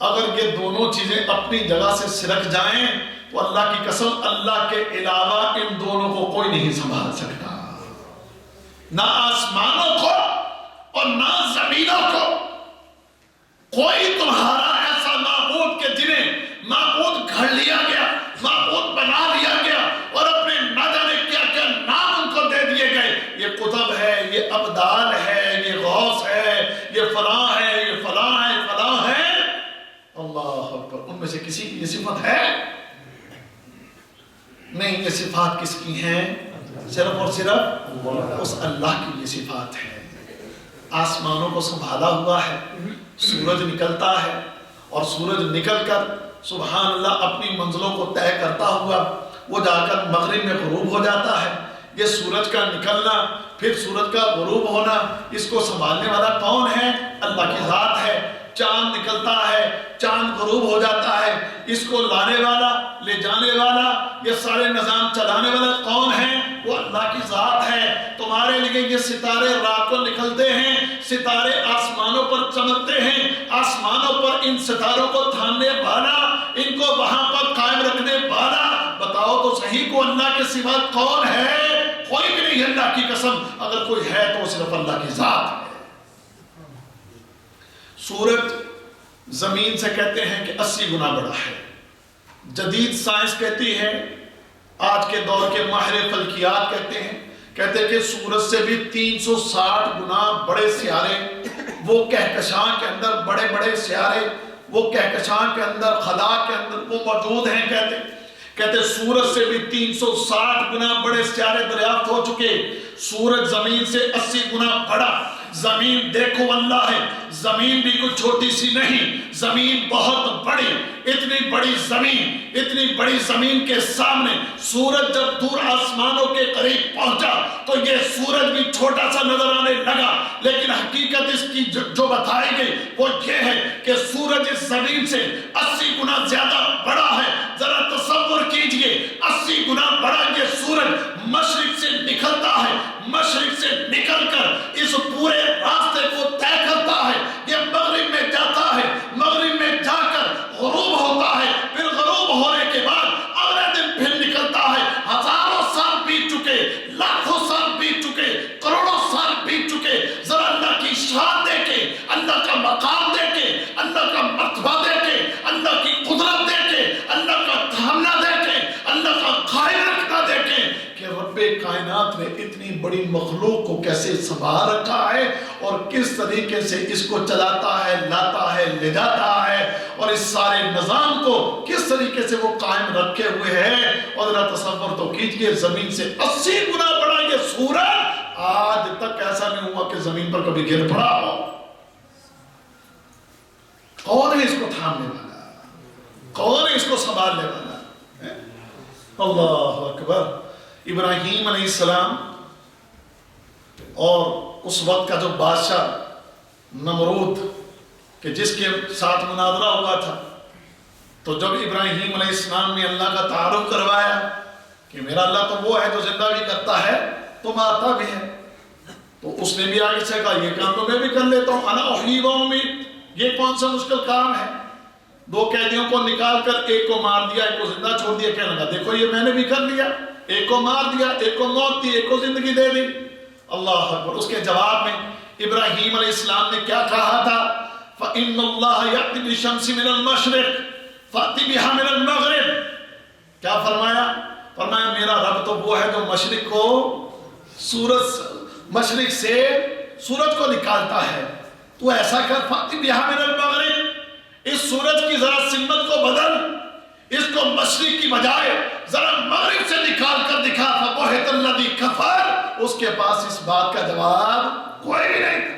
اگر یہ دونوں چیزیں اپنی جگہ سے سرک جائیں تو اللہ کی قسم اللہ کے علاوہ ان دونوں کو کوئی نہیں سنبھال سکتا، نہ آسمانوں کو اور نہ زمینوں کو۔ کوئی تمہارا ایسا معبود کہ جنہیں معبود گھڑ لیا گیا، معبود بنا لیا گیا اور اپنے نہ جانے کیا کیا نام ان کو دے دیے گئے، یہ قطب ہے، یہ ابدال ہے، یہ غوث ہے، یہ فلاں ہے، یہ فلاں ہے، فلاں ہے، میں سے کسی کی یہ صفت ہے؟ نہیں، یہ صفات کس کی ہیں؟ صرف اور صرف اس اللہ کی یہ صفات ہے۔ آسمانوں کو سنبھالا ہوا ہے، سورج نکلتا ہے اور سورج نکل کر سبحان اللہ اپنی منزلوں کو طے کرتا ہوا وہ جا کر مغرب میں غروب ہو جاتا ہے۔ یہ سورج کا نکلنا پھر سورج کا غروب ہونا، اس کو سنبھالنے والا کون ہے؟ اللہ کی ذات ہے۔ چاند نکلتا ہے، چاند غروب ہو جاتا ہے، اس کو لانے والا، لے جانے والا، یہ سارے نظام چلانے والا کون ہے؟ وہ اللہ کی ذات ہے۔ تمہارے لیے یہ ستارے رات کو نکلتے ہیں، ستارے آسمانوں پر چمکتے ہیں، آسمانوں پر ان ستاروں کو تھامنے والا، ان کو وہاں پر قائم رکھنے والا، بتاؤ تو صحیح کو اللہ کے سوا کون ہے؟ کوئی بھی نہیں ہے اللہ کی قسم، اگر کوئی ہے تو صرف اللہ کی ذات ہے۔ سورج زمین سے کہتے ہیں کہ 80 گنا بڑا ہے۔ جدید سائنس کہتی ہے، آج کے دور کے ماہر فلکیات کہتے ہیں کہ سورج سے بھی 360 گنا بڑے سیارے، وہ کہکشاں کے اندر بڑے بڑے سیارے، وہ کہکشاں کے اندر خلا کے اندر وہ موجود ہیں۔ کہتے سورج سے بھی 360 گنا بڑے سیارے دریافت ہو چکے۔ سورج زمین سے 80 گنا بڑا۔ زمین دیکھو اللہ ہے، زمین بھی کوئی چھوٹی سی نہیں، زمین بہت بڑی۔ اتنی بڑی زمین کے سامنے سورج جب دور آسمانوں کے قریب پہنچا تو یہ سورج بھی چھوٹا سا نظر آنے لگا، لیکن حقیقت اس کی جو بتائی گئی وہ یہ ہے کہ سورج اس زمین سے 80 گنا زیادہ بڑا ہے۔ ذرا تصور کیجئے، 80 گنا بڑا یہ سورج مشرق سے نکلتا ہے، مشرق سے نکل کر اس پورے راستے کو طے کرتا ہے، یہ مغرب میں جاتا ہے، مغرب میں جا کر غروب ہوتا ہے، پھر غروب ہونے کے بعد اگلے دن پھر نکلتا ہے۔ ہزاروں سال بیت چکے، لاکھوں سال بیت چکے، کروڑوں سال بیت چکے۔ ذرا اللہ کی شان دیکھے، اللہ کا مقام دیکھے، اللہ کا مرتبہ دیکھے، اللہ کی قدرت دیکھے، اللہ کا تھامنا دیکھے، اللہ کا قائم رکھنا دیکھے کہ رب کائنات نے اتنی بڑی مخلوق کو کیسے سنبھال رکھا ہے اور کس طریقے سے اس کو چلاتا ہے، لاتا ہے، لے جاتا ہے، اور اس سارے نظام کو کس طریقے سے وہ قائم رکھے ہوئے ہیں۔ اور ذرا تصور تو کیجئے، زمین سے 80 گنا بڑا یہ سورج آج تک ایسا نہیں ہوا کہ زمین پر کبھی گر پڑا ہو۔ کون ہے اس کو تھامنے والا؟ کون ہے اس کو سنبھالنے والا؟ اللہ اکبر۔ ابراہیم علیہ السلام اور اس وقت کا جو بادشاہ نمرود کہ جس کے ساتھ مناظرہ ہوا تھا، تو جب ابراہیم علیہ السلام نے اللہ کا تعارف کروایا کہ میرا اللہ تو وہ ہے جو زندہ بھی کرتا ہے تو مارتا بھی ہے، تو اس نے بھی آگے سے کہا یہ کام تو میں بھی کر لیتا ہوں، انا احیی و امیت، یہ کون سا مشکل کام ہے؟ 2 قیدیوں کو نکال کر ایک کو مار دیا، ایک کو زندہ چھوڑ دیا، کہنے لگا دیکھو یہ میں نے بھی کر لیا، ایک کو مار دیا، ایک کو موت دی، ایک کو زندگی دے دی۔ اللہ اکبر۔ اس کے جواب میں ابراہیم علیہ السلام نے کیا کہا تھا؟ فَإِنَّ اللَّهَ يَأْتِي بِالشَّمْسِ مِنَ الْمَشْرِقِ فَأْتِ بِهَا مِنَ الْمَغْرِبِ۔ کیا فرمایا؟ فرمایا میرا رب تو وہ ہے جو مشرق کو مشرق سے سورج کو نکالتا ہے، تو ایسا کر فَأْتِ بِهَا مِنَ الْمَغْرِبِ، اس سورج کی ذرا سمت کو بدل، اس کو مشرق کی بجائے ذرا مغرب سے نکال کر دکھا۔ فَبُہِتَ الَّذِي كَفَرَ، اس کے پاس اس بات کا جواب کوئی بھی نہیں تھا۔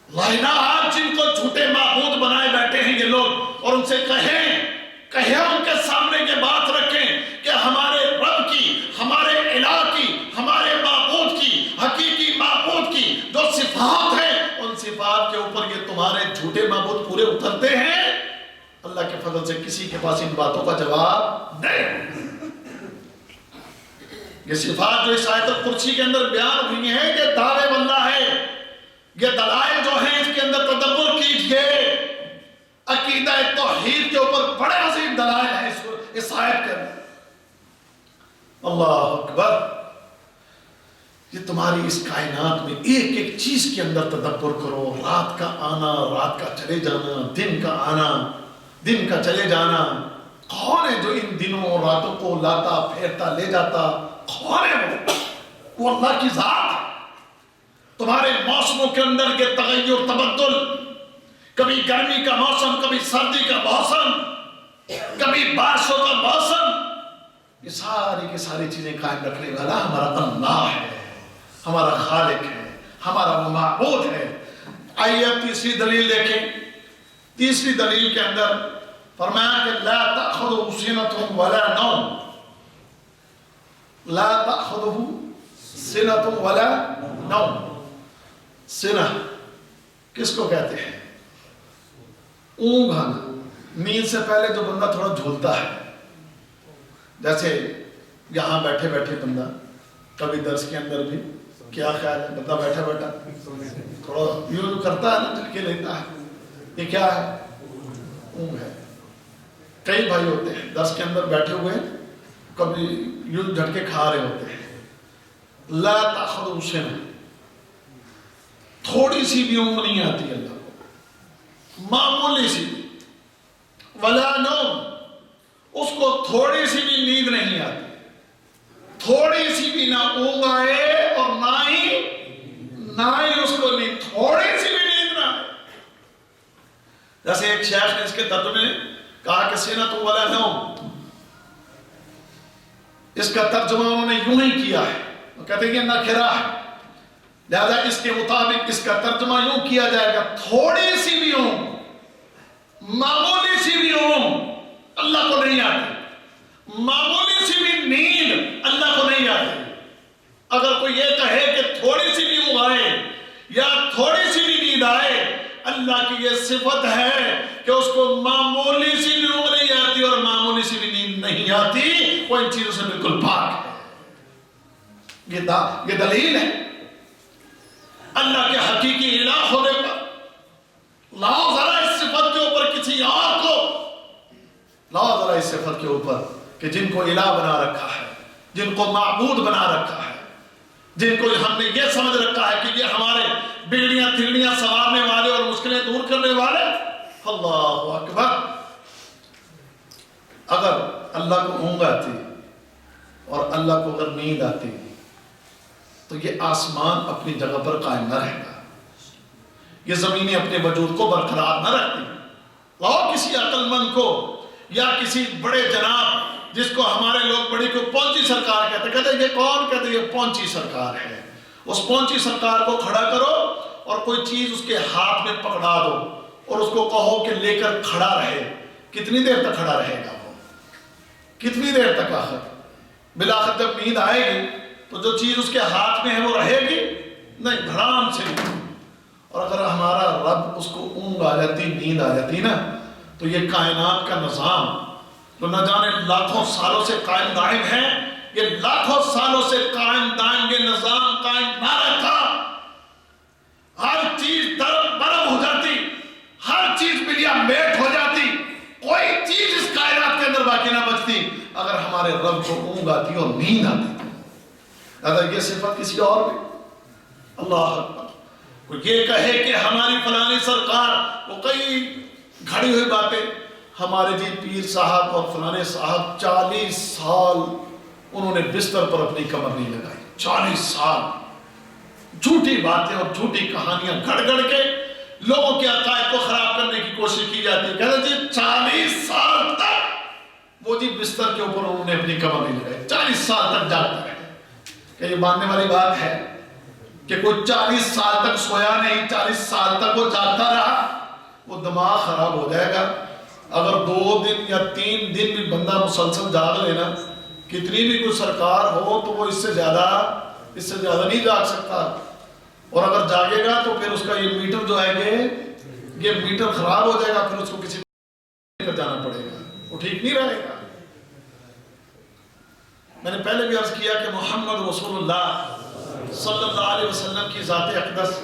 لائنا آج جن کو جھوٹے معبود بنائے بیٹھے ہیں یہ لوگ، اور ان سے کہیں ان کے سامنے یہ بات رکھیں کہ ہمارے رب کی، ہمارے الہ کی، ہمارے معبود کی، حقیقی معبود کی جو صفات ہیں، ان صفات کے اوپر یہ تمہارے جھوٹے معبود پورے اترتے ہیں؟ اللہ کے فضل سے کسی کے پاس ان باتوں کا جواب نہیں۔ یہ صفات جو اس آیت الکرسی کے اندر بیان ہوئی ہیں یہ دعوے واللہ ہے، یہ دلائل جو ہیں اس کے اندر تدبر کیجئے، عقیدہ توحید کے اوپر بڑے عظیم دلائل ہیں اس آیت کے اندر۔ اللہ اکبر۔ یہ تمہاری اس کائنات میں ایک ایک چیز کے اندر تدبر کرو، رات کا آنا، رات کا چلے جانا، دن کا آنا، دن کا چلے جانا، کون ہے جو ان دنوں اور راتوں کو لاتا پھیرتا لے جاتا؟ کون ہے وہ اللہ کی ذات ہے۔ تمہارے موسموں کے اندر یہ تغیر تبدل، کبھی گرمی کا موسم، کبھی سردی کا موسم، کبھی بارشوں کا موسم، یہ ساری کی ساری چیزیں قائم رکھنے والا ہمارا اللہ ہے، ہمارا خالق ہے، ہمارا وہ معبود ہے۔ آئیے اب تیسری دلیل دیکھیں۔ تیسری دلیل کے اندر فرمایا کہ لا تأخذہ سنۃ ولا نوم، لا تأخذہ سنۃ ولا نوم۔ سنہ کس کو کہتے ہیں؟ اونگ آنا، نیند سے پہلے جو بندہ تھوڑا جھولتا ہے، جیسے یہاں بیٹھے بیٹھے بندہ کبھی درس کے اندر بھی کیا خیال ہے، بندہ بیٹھا بیٹھا تھوڑا یوں کرتا ہے نا، جھٹکے لیتا ہے، یہ کیا ہے؟ اونگ ہے۔ کئی بھائی ہوتے ہیں درس کے اندر بیٹھے ہوئے کبھی یوں جھٹکے کھا رہے ہوتے ہیں۔ لا تأخذہ سنۃ، تھوڑی سی بھی اونگ نہیں آتی اللہ کو، معمولی سی بھی، ولا نوم، اس کو تھوڑی سی بھی نیند نہیں آتی، تھوڑی سی بھی نہ اونگ آئے اور نہ ہی اس کو نیند، تھوڑی سی بھی نیند نہ آئے۔ جیسے ایک شیخ نے اس کے ترجمے میں کہا کہ سنۃ ولا نوم، اس کا ترجمہ انہوں نے یوں ہی کیا ہے، وہ کہتے ہیں کہ نکرہ ہے، لہذا اس کے مطابق اس کا ترجمہ یوں کیا جائے گا، تھوڑی سی بھی اونگ، معمولی سی بھی اونگ اللہ کو نہیں آتی، معمولی سی بھی نیند اللہ کو نہیں آتی۔ اگر کوئی یہ کہے کہ تھوڑی سی بھی اونگ آئے یا تھوڑی سی بھی نیند آئے، اللہ کی یہ صفت ہے کہ اس کو معمولی سی بھی اونگ نہیں آتی اور معمولی سی بھی نیند نہیں آتی، وہ ان چیزوں سے بالکل پاک ہے۔ یہ دلیل ہے اللہ کے حقیقی الہ ہونے پر۔ لاؤ ذرا اس صفت کے اوپر کسی اور کو، لاؤ ذرا اس صفت کے اوپر کہ جن کو الہ بنا رکھا ہے، جن کو معبود بنا رکھا ہے، جن کو ہم نے یہ سمجھ رکھا ہے کہ یہ ہمارے بگڑیاں تگڑیاں سنوارنے والے اور مشکلیں دور کرنے والے۔ اللہ اکبر۔ اگر اللہ کو اونگ آتی اور اللہ کو اگر نیند آتی تو یہ آسمان اپنی جگہ پر قائم نہ رہتا، یہ زمینیں اپنے وجود کو برقرار نہ رکھتی۔ لاؤ کسی عقل مند کو یا کسی بڑے جناب جس کو ہمارے لوگ بڑی کو پونچی سرکار کہتے ہیں، یہ کون کہتے ہیں؟ یہ پونچی سرکار ہے۔ اس پونچی سرکار کو کھڑا کرو اور کوئی چیز اس کے ہاتھ میں پکڑا دو اور اس کو کہو کہ لے کر کھڑا رہے، کتنی دیر تک کھڑا رہے گا وہ؟ کتنی دیر تک؟ آخر بالآخر جب نیند آئے گی تو جو چیز اس کے ہاتھ میں ہے وہ رہے گی نہیں، دھڑام سے نہیں۔ اور اگر ہمارا رب اس کو اونگ آ جاتی، نیند آ جاتی نا، تو یہ کائنات کا نظام جو نہ جانے لاکھوں سالوں سے قائم دائم ہے، یہ لاکھوں سالوں سے قائم دائم یہ نظام قائم نہ رہتا، ہر چیز درب برب ہو جاتی، ہر چیز ملیا میٹ ہو جاتی، کوئی چیز اس کائنات کے اندر باقی نہ بچتی اگر ہمارے رب کو اونگ آتی اور نیند آتی۔ اگر یہ صفت کسی اور میں، اللہ اکبر، کوئی یہ کہے کہ ہماری فلانی سرکار، وہ کئی گھڑی ہوئی باتیں، ہمارے جی پیر صاحب اور فلانے صاحب 40 سال انہوں نے بستر پر اپنی کمر نہیں لگائی، 40 سال جھوٹی باتیں اور جھوٹی کہانیاں گھڑ گھڑ کے لوگوں کے عقائد کو خراب کرنے کی کوشش کی جاتی ہے۔ کہتے جی 40 سال تک وہ جی بستر کے اوپر انہوں نے اپنی کمر نہیں لگائی، 40 سال تک جاگتے رہے۔ کہ یہ ماننے والی بات ہے کہ کوئی 40 سال تک سویا نہیں، 40 سال تک وہ جاگتا رہا؟ وہ دماغ خراب ہو جائے گا۔ اگر 2 دن یا 3 دن بھی بندہ مسلسل جاگ لینا، کتنی بھی کوئی سرکار ہو تو وہ اس سے زیادہ نہیں جاگ سکتا، اور اگر جاگے گا تو پھر اس کا یہ میٹر جو ہے یہ میٹر خراب ہو جائے گا، پھر اس کو کسی پر جانا پڑے گا، وہ ٹھیک نہیں رہے گا۔ میں نے پہلے بھی عرض کیا کہ محمد رسول اللہ صلی اللہ علیہ وسلم کی ذات اقدس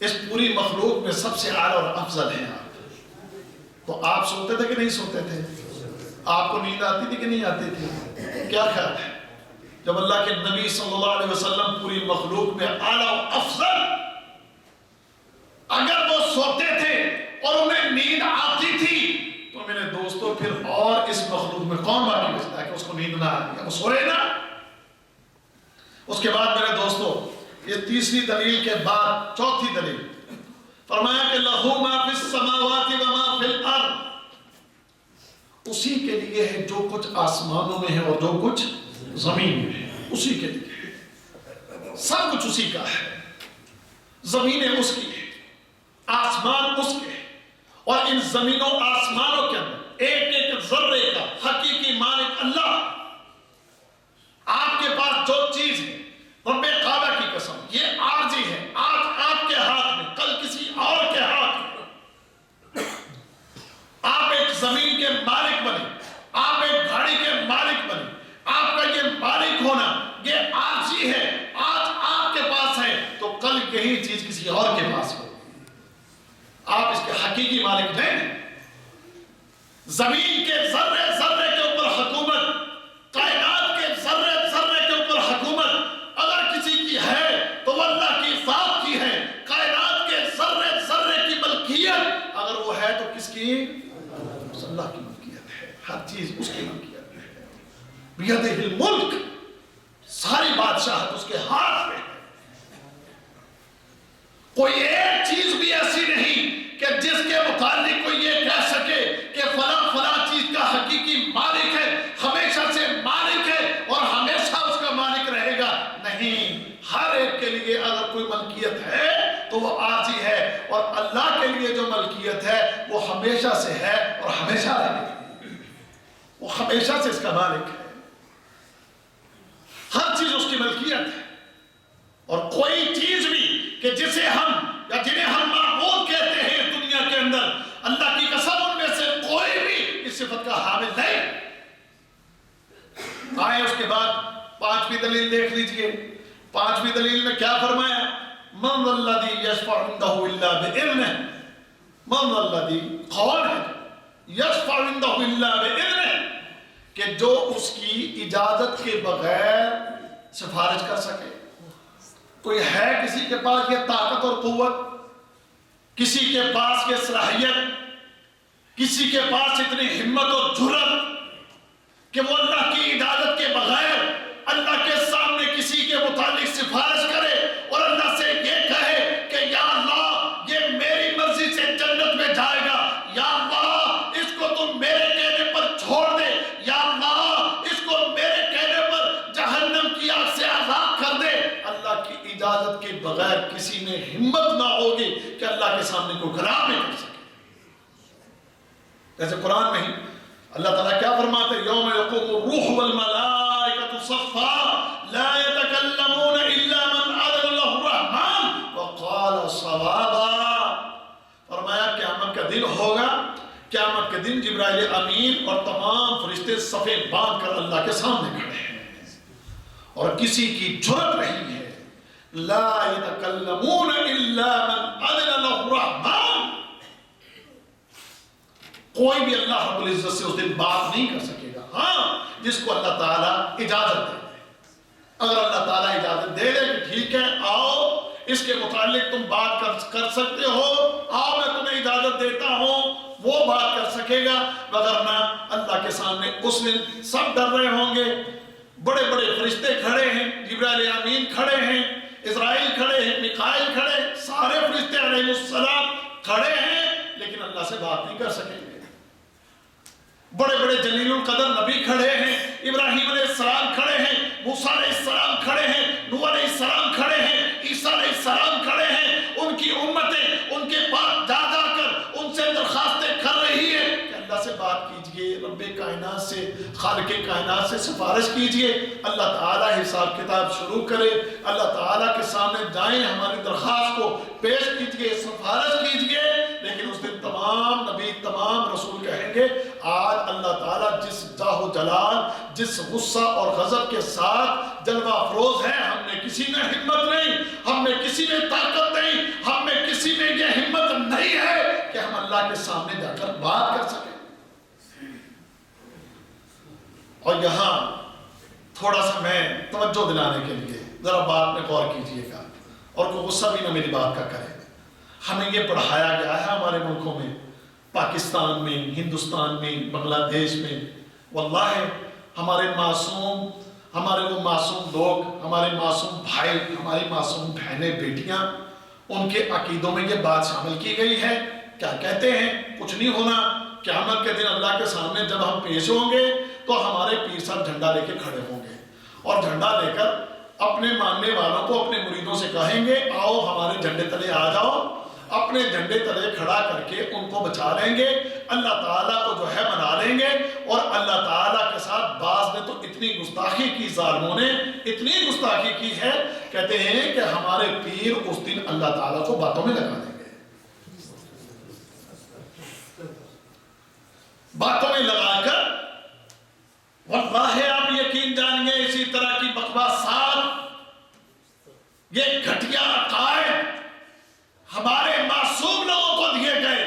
اس پوری مخلوق میں سب سے اعلیٰ اور افضل ہیں۔ آپ تو آپ سوتے تھے کہ نہیں سوتے تھے؟ آپ کو نیند آتی تھی کہ نہیں آتی تھی؟ کیا خیال ہے جب اللہ کے نبی صلی اللہ علیہ وسلم پوری مخلوق میں اعلیٰ و افضل، اگر وہ سوتے تھے اور انہیں نیند آتی تھی تو میرے دوستوں پھر اور اس مخلوق میں کون باقی بچتا ہے کہ اس کو نیند نہ آتی، وہ سوئے نا۔ اس کے بعد میرے دوستوں، یہ تیسری دلیل کے بعد چوتھی دلیل، فرمایا کہ لہو ما فی السماوات و ما فی الارض، اسی کے لیے ہے جو کچھ آسمانوں میں ہے اور جو کچھ زمین میں ہے، اسی کے لیے ہے، سب کچھ اسی کا ہے، زمینیں اس کی ہے، آسمان اس کے ہے، اور ان زمینوں آسمانوں کے اندر ایک ایک ذرے کا حقیقی مالک اللہ۔ آپ کے پاس جو چیز ہے، رب کعبہ کی قسم، یہ عارضی ہے، آج آپ کے ہاتھ میں، کل کسی اور کے ہاتھ میں۔ آپ ایک زمین کے مالک بنے، آپ ایک گھڑی کے مالک بنے، آپ کا یہ مالک ہونا یہ عارضی ہے، آج آپ کے پاس ہے تو کل یہی چیز کسی اور کے پاس ہو، آپ اس کے حقیقی مالک نہیں۔ زمین کے ذرے ذرے کے اوپر حکومت، کائنات کے ذرے ذرے کے اوپر حکومت اگر کسی کی ہے تو وہ اللہ کی ذات کی ہے۔ کائنات کے ذرے ذرے کی ملکیت اگر وہ ہے تو کس کی؟ اللہ کی ملکیت ہے، ہر چیز اس کی ملکیت ہے۔ بیدہ الملک، ساری بادشاہت اس کے ہاتھ میں ہے۔ کوئی ایک چیز بھی ایسی نہیں کہ جس کے متعلق کوئی یہ کہہ سکے کہ فلاں فلاں چیز کا حقیقی مالک ہے، ہمیشہ سے مالک ہے اور ہمیشہ اس کا مالک رہے گا، نہیں۔ ہر ایک کے لیے اگر کوئی ملکیت ہے تو وہ عارضی ہے، اور اللہ کے لیے جو ملکیت ہے وہ ہمیشہ سے ہے اور ہمیشہ رہے گی، وہ ہمیشہ سے اس کا مالک ہے، ہر چیز اس کی ملکیت ہے۔ اور کوئی چیز بھی کہ جسے ہم یا جنہیں ہم معبود کہتے ہیں دنیا کے اندر، اللہ کی قسم ان میں سے کوئی بھی اس صفت کا حامل نہیں۔ آئے اس کے بعد پانچویں دلیل دیکھ لیجئے، پانچویں دلیل میں کیا فرمایا؟ من الذی یشفع عندہ الا باذنہ، من الذی، کون ہے یشفع عندہ الا باذنہ، کہ جو اس کی اجازت کے بغیر سفارش کر سکے۔ کوئی ہے کسی کے پاس یہ طاقت اور قوت، کسی کے پاس یہ صلاحیت، کسی کے پاس اتنی ہمت اور جرأت کہ وہ اللہ کی اجازت کے بغیر اللہ کے سامنے کسی کے متعلق سفارش کرے اور اللہ سے یہ کہے کہ یا اللہ یہ میری مرضی سے جنت میں جائے گا، یا اللہ اس کو تم میرے کہنے پر چھوڑ دے، یا اللہ اس کو میرے کہنے پر جہنم کی آگ سے آزاد کر دے۔ اللہ کی اجازت کے بغیر کسی میں ہمت نہ ہوگی کہ اللہ کے سامنے کوئی کلام نہیں کر سکے۔ جیسے قرآن میں ہی اللہ تعالیٰ کیا فرماتے ہیں؟ یوم یقوم الروح والملائکۃ صفا لا یتکلمون الا من اذن له الرحمن وقال صوابا۔ فرمایا قیامت کا دن ہوگا، قیامت کے دن جبرائیل امین اور تمام فرشتے صفیں باندھ کر اللہ کے سامنے کھڑے ہیں، اور کسی کی جرأت نہیں ہے، لا یتکلمون الا من اذن له الرحمن، کوئی بھی اللہ رب العزت سے اس دن بات نہیں کر سکے گا، ہاں جس کو اللہ تعالیٰ اجازت دے دے۔ اگر اللہ تعالیٰ اجازت دے دے کہ ٹھیک ہے آؤ اس کے متعلق تم بات کر سکتے ہو، آؤ میں تمہیں اجازت دیتا ہوں، وہ بات کر سکے گا، وگرنہ اللہ کے سامنے اس دن سب ڈر رہے ہوں گے، بڑے بڑے فرشتے کھڑے ہیں، جبرائیل امین کھڑے ہیں، اسرائیل کھڑے ہیں، میکائیل کھڑے، سارے فرشتے علیہ السلام کھڑے ہیں، لیکن اللہ سے بات نہیں کر سکیں گے۔ بڑے بڑے جلیل القدر نبی کھڑے ہیں، ابراہیم علیہ السلام کھڑے ہیں، موسیٰ علیہ السلام کھڑے ہیں، نوح علیہ السلام کھڑے ہیں، عیسیٰ علیہ السلام کھڑے ہیں، ان کی امتیں ان کے پاس جا جا کر ان سے درخواستیں کر رہی ہیں کہ اللہ سے بات کیجئے، رب کائنات سے، خالق کائنات سے سفارش کیجئے، اللہ تعالیٰ حساب کتاب شروع کرے، اللہ تعالیٰ کے سامنے جائیں، ہماری درخواست کو پیش کیجئے، سفارش کیجئے۔ لیکن اس دن تمام نبی تمام رسول کہیں گے آج اللہ تعالیٰ جس جاہ و جلال، جس غصہ اور غضب کے ساتھ جلوہ افروز ہے، ہم نے کسی میں ہمت نہیں، ہم میں کسی میں طاقت نہیں، ہم میں کسی میں یہ ہمت نہیں ہے کہ ہم اللہ کے سامنے جا کر بات کر سکیں۔ اور یہاں تھوڑا سا میں توجہ دلانے کے لیے ذرا بات میں غور کیجئے گا، اور کوئی غصہ بھی نہ میری بات کا کرے۔ ہمیں یہ پڑھایا گیا ہے ہمارے ملکوں میں، پاکستان میں، ہندوستان میں، بنگلہ دیش میں، واللہ ہمارے معصوم، ہمارے وہ معصوم لوگ، ہمارے معصوم بھائی، ہماری معصوم بہنیں بیٹیاں، ان کے عقیدوں میں یہ بات شامل کی گئی ہے. کیا کہتے ہیں؟ کچھ نہیں ہونا. قیامت کے دن اللہ کے سامنے جب ہم پیش ہوں گے تو ہمارے پیر صاحب جھنڈا لے کے کھڑے ہوں گے اور جھنڈا لے کر اپنے ماننے والوں کو، اپنے مریدوں سے کہیں گے آؤ ہمارے جھنڈے تلے آ جاؤ. اپنے جھنڈے تلے کھڑا کر کے ان کو بچا لیں گے، اللہ تعالیٰ کو جو ہے منا لیں گے. اور اللہ تعالیٰ کے ساتھ بعض نے تو اتنی گستاخی کی، ظالموں نے اتنی گستاخی کی ہے، کہتے ہیں کہ ہمارے پیر اس دن اللہ تعالیٰ کو باتوں میں لگا دیں گے، باتوں میں لگا کر. واللہ آپ یقین جانیے اسی طرح کی بکواسات، یہ گھٹیا عقائد ہمارے معصوم لوگوں کو دیے گئے،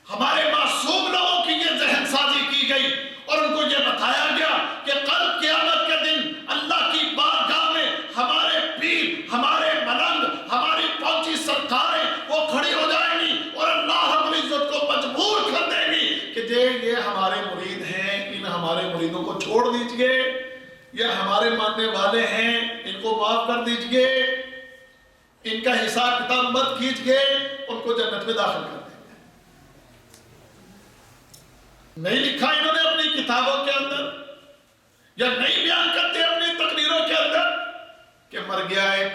ہمارے معصوم لوگوں کی یہ ذہن سازی کی گئی اور ان کو یہ بتایا گیا کہ کل قیامت کے دن اللہ کی بارگاہ میں ہمارے پیر، ہمارے ملنگ، ہماری پہنچی سرکاریں وہ کھڑی ہو جائیں گی اور اللہ رب العزت کو مجبور کر دیں گی کہ یہ ہمارے مرید ہیں، ان ہمارے مریدوں کو چھوڑ دیجئے، یہ ہمارے ماننے والے ہیں، ان کو معاف کر دیجئے، ان کا حساب کتاب مت کیجئے، ان کو جنت میں داخل کر دیں گے. نہیں لکھا انہوں نے اپنی کتابوں کے اندر یا نہیں بیان کرتے اپنی تقریروں کے اندر کہ مر گیا ایک،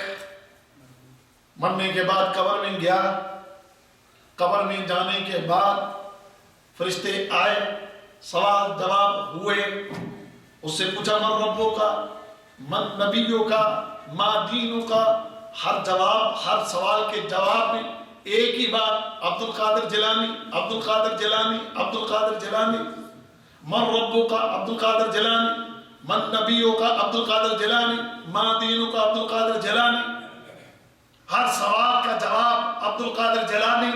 مرنے کے بعد قبر میں گیا، قبر میں جانے کے بعد فرشتے آئے، سوال جواب ہوئے، اس سے پوچھا من ربوں کا، من نبیوں کا، ما دینوں کا. ہر جواب، ہر سوال کے جواب میں ایک ہی بات، عبد القادر جیلانی، عبد القادر جیلانی، عبد القادر جیلانی. من ربوں کا عبد القادر جیلانی، من نبیوں کا عبد القادر جیلانی، ما دینوں کا عبد القادر جیلانی. ہر سوال کا جواب عبد القادر جیلانی.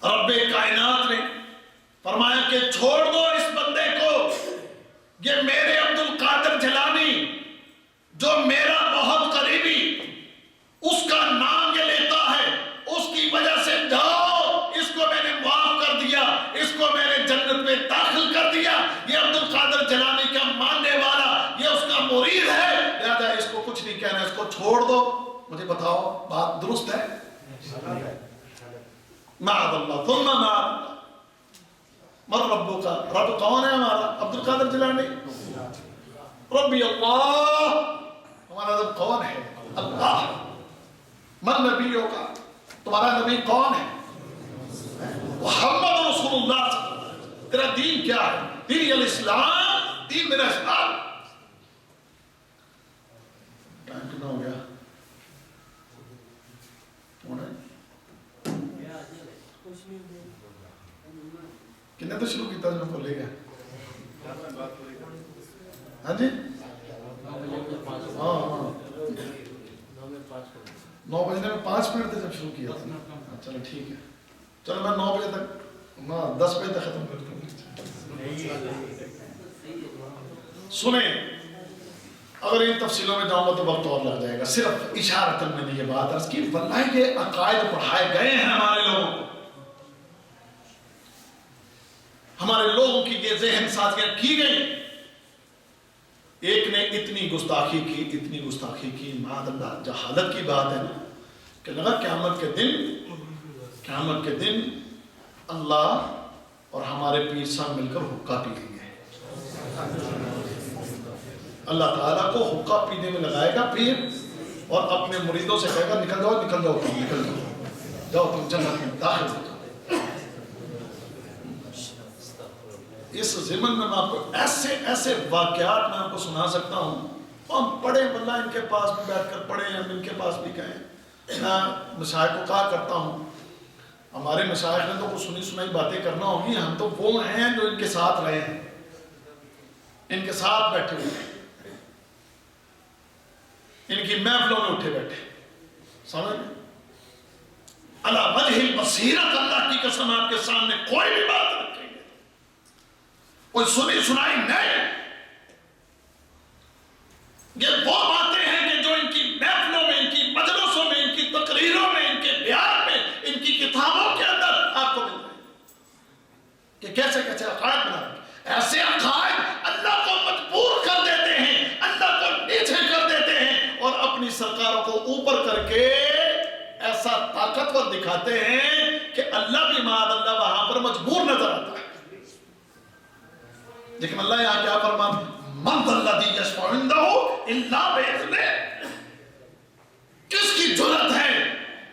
رب کائنات نے فرمایا کہ چھوڑ دو اس بندے کو، یہ میرے عبد القادر جیلانی جو میرا بہت قریبی، اس کا نام یہ لیتا ہے، اس کی وجہ سے جاؤ، اس کو میں نے معاف کر دیا، اس کو میں نے جنت میں داخل کر دیا. یہ عبد القادر جیلانی کا ماننے والا، یہ اس کا مرید ہے، لہذا اس کو کچھ نہیں کہنا، اس کو چھوڑ دو. مجھے بتاؤ بات درست ہے؟ معاذ اللہ ثم معاذ اللہ. من ربوں کا، رب کون ہے ہمارا؟ عبد القادر جیلانی. ربی اللہ، ہمارا رب کون ہے؟ اللہ. من نبیوں کا، تمہارا نبی کون ہے؟ محمد رسول اللہ. تیرا دین کیا ہے؟ دین الاسلام، دین میرا اسلام. ٹائم کتنا ہو گیا؟ کنے تو شروع کیتا جو بولے گا؟ ہاں جی؟ 9 بجنے میں 5 منٹ تھے جب شروع کیا تھا. چلو ٹھیک ہے، چلو میں 9 بجے تک، 10 بجے تک ختم کرتا ہوں. سنیں، اگر ان تفصیلوں میں جاؤں گا تو وقت اور لگ جائے گا. صرف اشارتاً میں نے یہ بات عرض کی. واللہ یہ عقائد پڑھائے گئے ہیں ہمارے لوگوں کو، ہمارے لوگوں کی یہ ذہن سازیاں کی گئی. ایک نے اتنی گستاخی کی، اتنی گستاخی کی، معاذ اللہ. جہالت کی بات ہے نا، کہ لگا قیامت کے دن اللہ اور ہمارے پیر صاحب مل کر حقہ پی لیں گے. اللہ تعالیٰ کو حقہ پینے میں لگائے گا پیر، اور اپنے مریدوں سے کہے گا نکل جاؤ، نکل جاؤ، تم نکل جاؤ، تم جنت میں داخل ہو جاؤ. اس ضمن میں آپ کو ایسے واقعات میں آپ کو سنا سکتا ہوں. ہم پڑھے، واللہ ان کے پاس بھی بیٹھ کر پڑھے، ہم ان کے پاس بھی گئے. میں مشائخ کو کہا کرتا ہوں، ہمارے مشائخ نے تو کچھ سنی سنائی باتیں کرنا ہوگی، ہم تو وہ ہیں جو ان کے ساتھ رہے ہیں، ان کے ساتھ بیٹھے ہوئے ہیں، ان کی محفلوں میں اٹھے بیٹھے. سمجھ گئے؟ اللہ وجہ البصیرت، اللہ کی قسم آپ کے سامنے کوئی بھی بات رکھیں گے، کوئی سنی سنائی نہیں. یہ وہ باتیں ہیں کہ جو ان کی محفلوں میں، ان کی مجلسوں میں، ان کی تقریروں میں، ان کے بیان میں، ان کی کتابوں کے اندر آپ کو مل رہے ہیں کہ کیسے کیسے عقائد بنا رہے ہیں. ایسے عقائد اللہ کو مجبور کر دیتے ہیں، اللہ کو نیچے کر دیتے ہیں، اور اپنی سرکاروں کو اوپر کر کے ایسا طاقتور دکھاتے ہیں کہ اللہ بھی معاذ اللہ وہاں پر مجبور نظر آتا ہے. لیکن اللہ یہاں کیا فرماتا ہے؟ من ذا الذی یشفع عندہ الا بإذنہ. کس کی جرأت ہے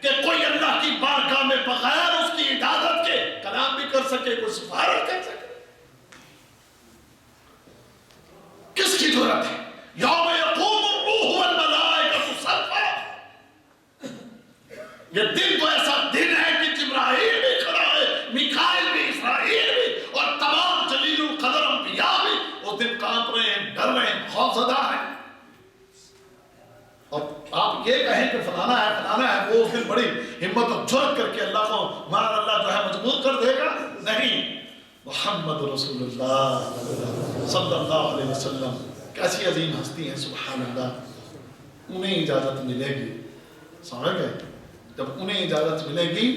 کہ کوئی اللہ کی بارگاہ میں بغیر اس کی اجازت کے کلام بھی کر سکے، کوئی سفارش کر سکے؟ کس کی جرأت ہے؟ یوم یقوم الروح والملائکۃ صفا. یہ دن تو ایسا دن ہے کہ جبرائیل بھی کھڑا ہے، میکائیل بھی، اسرائیل بھی، اور تمام جلیل القدر انبیاء بھی اس دن کانپ رہے ہیں، ڈر رہے ہیں، خوف زدہ ہیں. اور آپ یہ کہیں کہ فلانا ہے، وہ اس دن بڑی ہمت و جرأت کر کے اللہ کو مار اللہ جو ہے مجبور کر دے گا؟ نہیں. محمد رسول اللہ صلی اللہ علیہ وسلم کیسی عظیم ہستی ہیں، سبحان اللہ. انہیں اجازت ملے گی، سمجھ گئے؟ جب انہیں اجازت ملے گی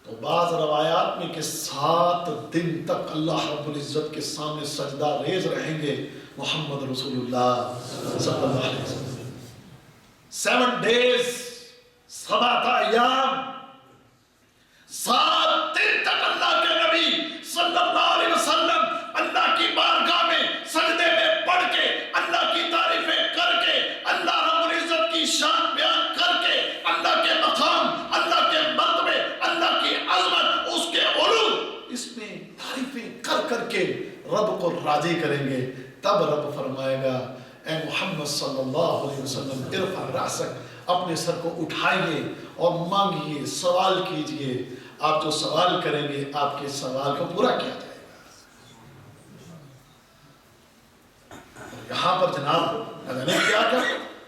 تو بعض روایات میں کہ 7 دن تک اللہ رب العزت کے سامنے سجدہ ریز رہیں گے محمد رسول اللہ صلی اللہ علیہ وسلم. 7 days 7 ایام 7 دن تک اللہ کے نبی صلی اللہ علیہ وسلم اللہ کی بارگاہ میں سجدے میں پڑھ کے اللہ کی تعریفیں کر کے اللہ رب العزت کی شان بیان کر کے اللہ کے مقام، اللہ کے مرتبے، اللہ کی عظمت، اس کے علو، اس میں تعریفیں کر کے رب کو راضی کریں گے. تب رب فرمائے گا اے محمد صلی اللہ علیہ وسلم ارفع رأسک، اپنے سر کو اٹھائیے اور مانگیے، سوال کیجئے. آپ جو سوال کریں گے آپ کے سوال کو پورا کیا جائے گا. یہاں پر جناب کیا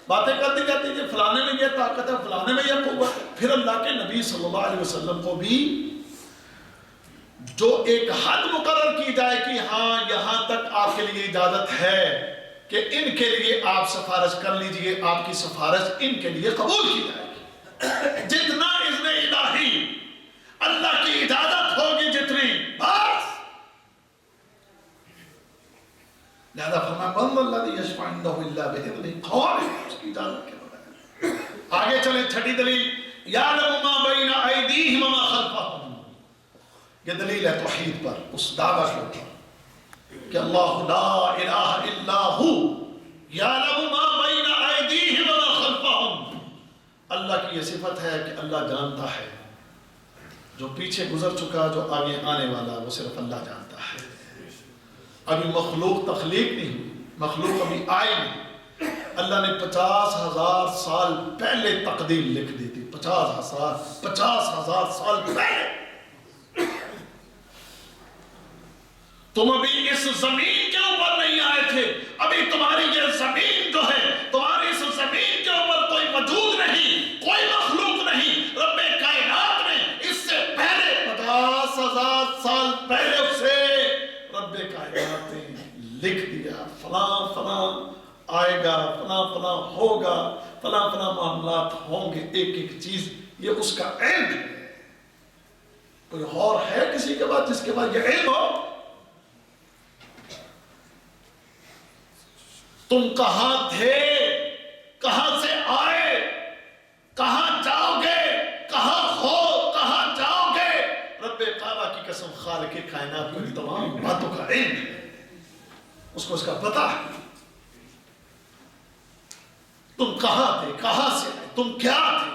باتیں کر دی جاتی کہ فلانے میں یہ طاقت ہے، فلانے میں یہ قوت ہے. پھر اللہ کے نبی صلی اللہ علیہ وسلم کو بھی جو ایک حد مقرر کی جائے کہ ہاں یہاں تک آپ کے لیے اجازت ہے کہ ان کے لیے آپ سفارش کر لیجئے، آپ کی سفارش ان کے لیے قبول کی جائے گی. جتنا اذن الہی اللہ کی اجازت ہوگی جتنی بس. لہذا فرمایا من ذا الذی یشفع عندہ الا بإذنہ، قوام اس کی اجازت کے بغیر. آگے چلیں 6ٹھی دلیل، یعلم ما بین ایدیہم وما خلفہم. یہ دلیل ہے توحید پر، اس دعویٰ کے اوپر کہ اللہ لا الہ الا ہو یعلم ما بین ایدیہم وما خلفہم. اللہ کی یہ صفت ہے کہ اللہ جانتا ہے جو پیچھے گزر چکا، جو آگے آنے والا، وہ صرف اللہ جانتا ہے. ابھی مخلوق تخلیق نہیں ہوئی، مخلوق ابھی آئی نہیں. اللہ نے 50,000 سال پہلے تقدیر لکھ دی تھی. 50,000 سال پہلے. تم ابھی اس زمین کے اوپر نہیں آئے تھے. ابھی تمہاری یہ زمین جو ہے، تمہاری اس زمین کے اوپر کوئی وجود نہیں، کوئی مخلوق نہیں. رب کائنات نے اس سے پہلے 50,000 سال پہلے اسے رب کائنات نے لکھ دیا. فلاں فلاں آئے گا، فلاں فلاں ہوگا، فلاں فلاں معاملات ہوں گے. ایک ایک چیز یہ اس کا علم ہے. کوئی اور ہے کسی کے بعد جس کے بعد یہ علم ہو؟ تم کہاں تھے، کہاں سے آئے، کہاں جاؤ گے، کہاں ہو، کہاں جاؤ گے؟ رب کعبہ کی قسم خالق کائنات کو تمام باتوں کا علم ہے، اس کو اس کا پتہ ہے. تم کہاں تھے، کہاں سے آئے، تم کیا تھے،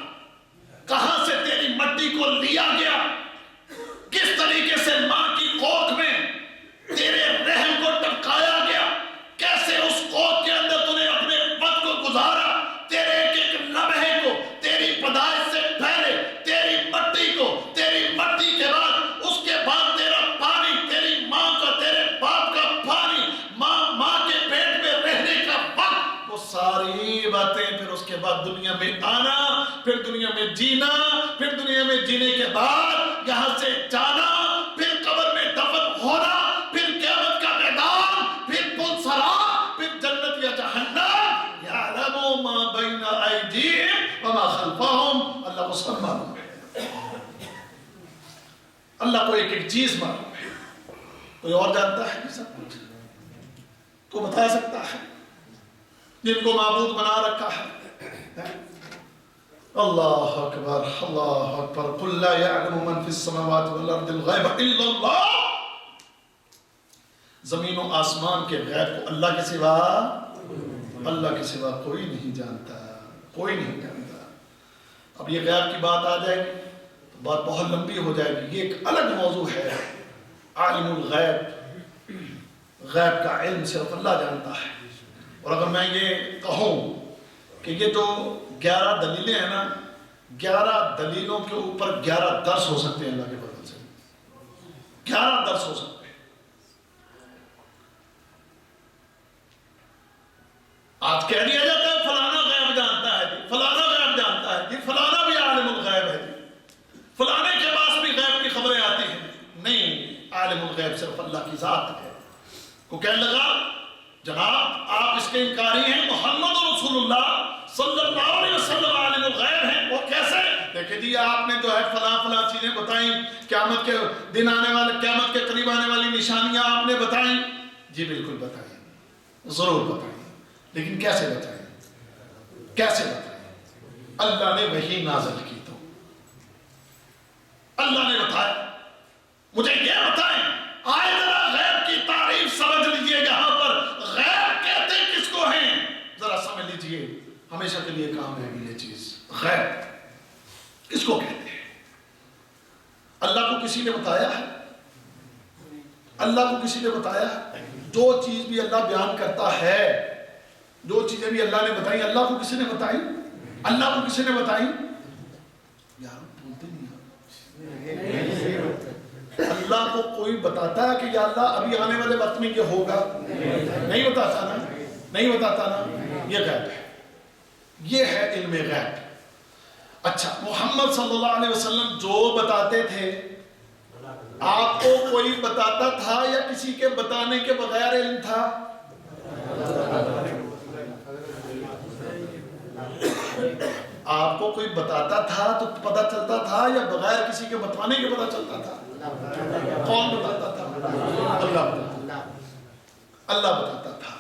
کہاں سے تیری مٹی کو لیا گیا، کس طریقے سے ماں کی کوکھ میں تیرے رحم کو ٹپکایا گیا، کیسے اس کوکھ کے اندر تُو نے اپنے وقت کو گزارا، تیرے ایک ایک لمحے کو، تیری پیدائش سے پہلے، تیری مٹی کو، تیری مٹی کے بعد، اس کے بعد تیرا پانی، تیری ماں کا، تیرے باپ کا پانی، ماں کے پیٹ میں رہنے کا وقت، وہ ساری باتیں. پھر اس کے بعد دنیا میں آنا، پھر دنیا میں جینا، پھر دنیا میں جینے کے بعد یہاں سے جانا، پھر قبر میں دفن ہونا، پھر قیامت کا میدان، پھر پل صراط، پھر جنت یا جہنم. یعلم ما بین ایدیہم وما خلفہم. اللہ کو سب معلوم ہے، اللہ کو ایک ایک چیز معلوم ہے. کوئی اور جانتا ہے سب کچھ؟ تو بتا سکتا ہے جن کو معبود بنا رکھا ہے اللہ اکبر اللہ اکبر قل لا يعلم من في السماوات والارض الغیب الا اللہ. زمین و آسمان کے غیب کو اللہ کے سوا کوئی نہیں جانتا، کوئی نہیں جانتا. اب یہ غیب کی بات آ جائے گی تو بات بہت لمبی ہو جائے گی. یہ ایک الگ موضوع ہے. عالم الغیب، غیب کا علم صرف اللہ جانتا ہے. اور اگر میں یہ کہوں کہ یہ جو 11 دلیلیں ہیں نا، 11 دلیلوں کے اوپر 11 درس ہو سکتے ہیں اللہ کے فضل سے. 11 درس ہو سکتے ہیں. آج کہہ دیا جاتا ہے فلانا غیب جانتا ہے جی، فلانا غیب جانتا ہے جی، فلانا بھی عالم الغیب ہے جی، فلانے کے پاس بھی غیب کی خبریں آتی ہیں. نہیں، عالم الغیب صرف اللہ کی ذات ہے. کو کہنے لگا جناب آپ اس کے انکاری ہیں، محمد رسول اللہ صلی اللہ علیہ وسلم عالم الغیب ہیں. وہ کیسے؟ دیکھیں جی آپ نے جو ہے فلاں چیزیں بتائیں، قیامت کے دن آنے والے، قیامت کے قریب آنے والی نشانیاں آپ نے بتائیں. جی بالکل بتائیں، ضرور بتائیں. لیکن کیسے بتائیں؟ کیسے بتائیں؟ اللہ نے وحی نازل کی تو اللہ نے بتایا. مجھے یہ بتائیں، آئے ذرا غیب کی تعریف سمجھ لیجئے. یہاں پر غیب کہتے کس کو ہیں ذرا سمجھ لیجئے، ہمیشہ کے لیے کام ہے یہ چیز. غیب کس کو کہتے ہیں؟ اللہ کو کسی نے بتایا ہے؟ اللہ کو کسی نے بتایا ہے؟ جو چیز بھی اللہ بیان کرتا ہے، جو چیزیں بھی اللہ نے بتائی، اللہ کو کسی نے بتائی؟ اللہ کو کسی نے بتائی؟ یار بولتے نہیں. اللہ کو کوئی بتاتا ہے کہ یا اللہ ابھی آنے والے وقت میں یہ ہوگا؟ نہیں بتاتا نا، نہیں بتاتا نا. یہ غیب ہے، یہ ہے علم غیب. اچھا، محمد صلی اللہ علیہ وسلم جو بتاتے تھے آپ کو کوئی بتاتا تھا یا کسی کے بتانے کے بغیر علم تھا؟ آپ کو کوئی بتاتا تھا تو پتہ چلتا تھا یا بغیر کسی کے بتانے کے پتہ چلتا تھا؟ کون بتاتا تھا؟ اللہ بتاتا تھا.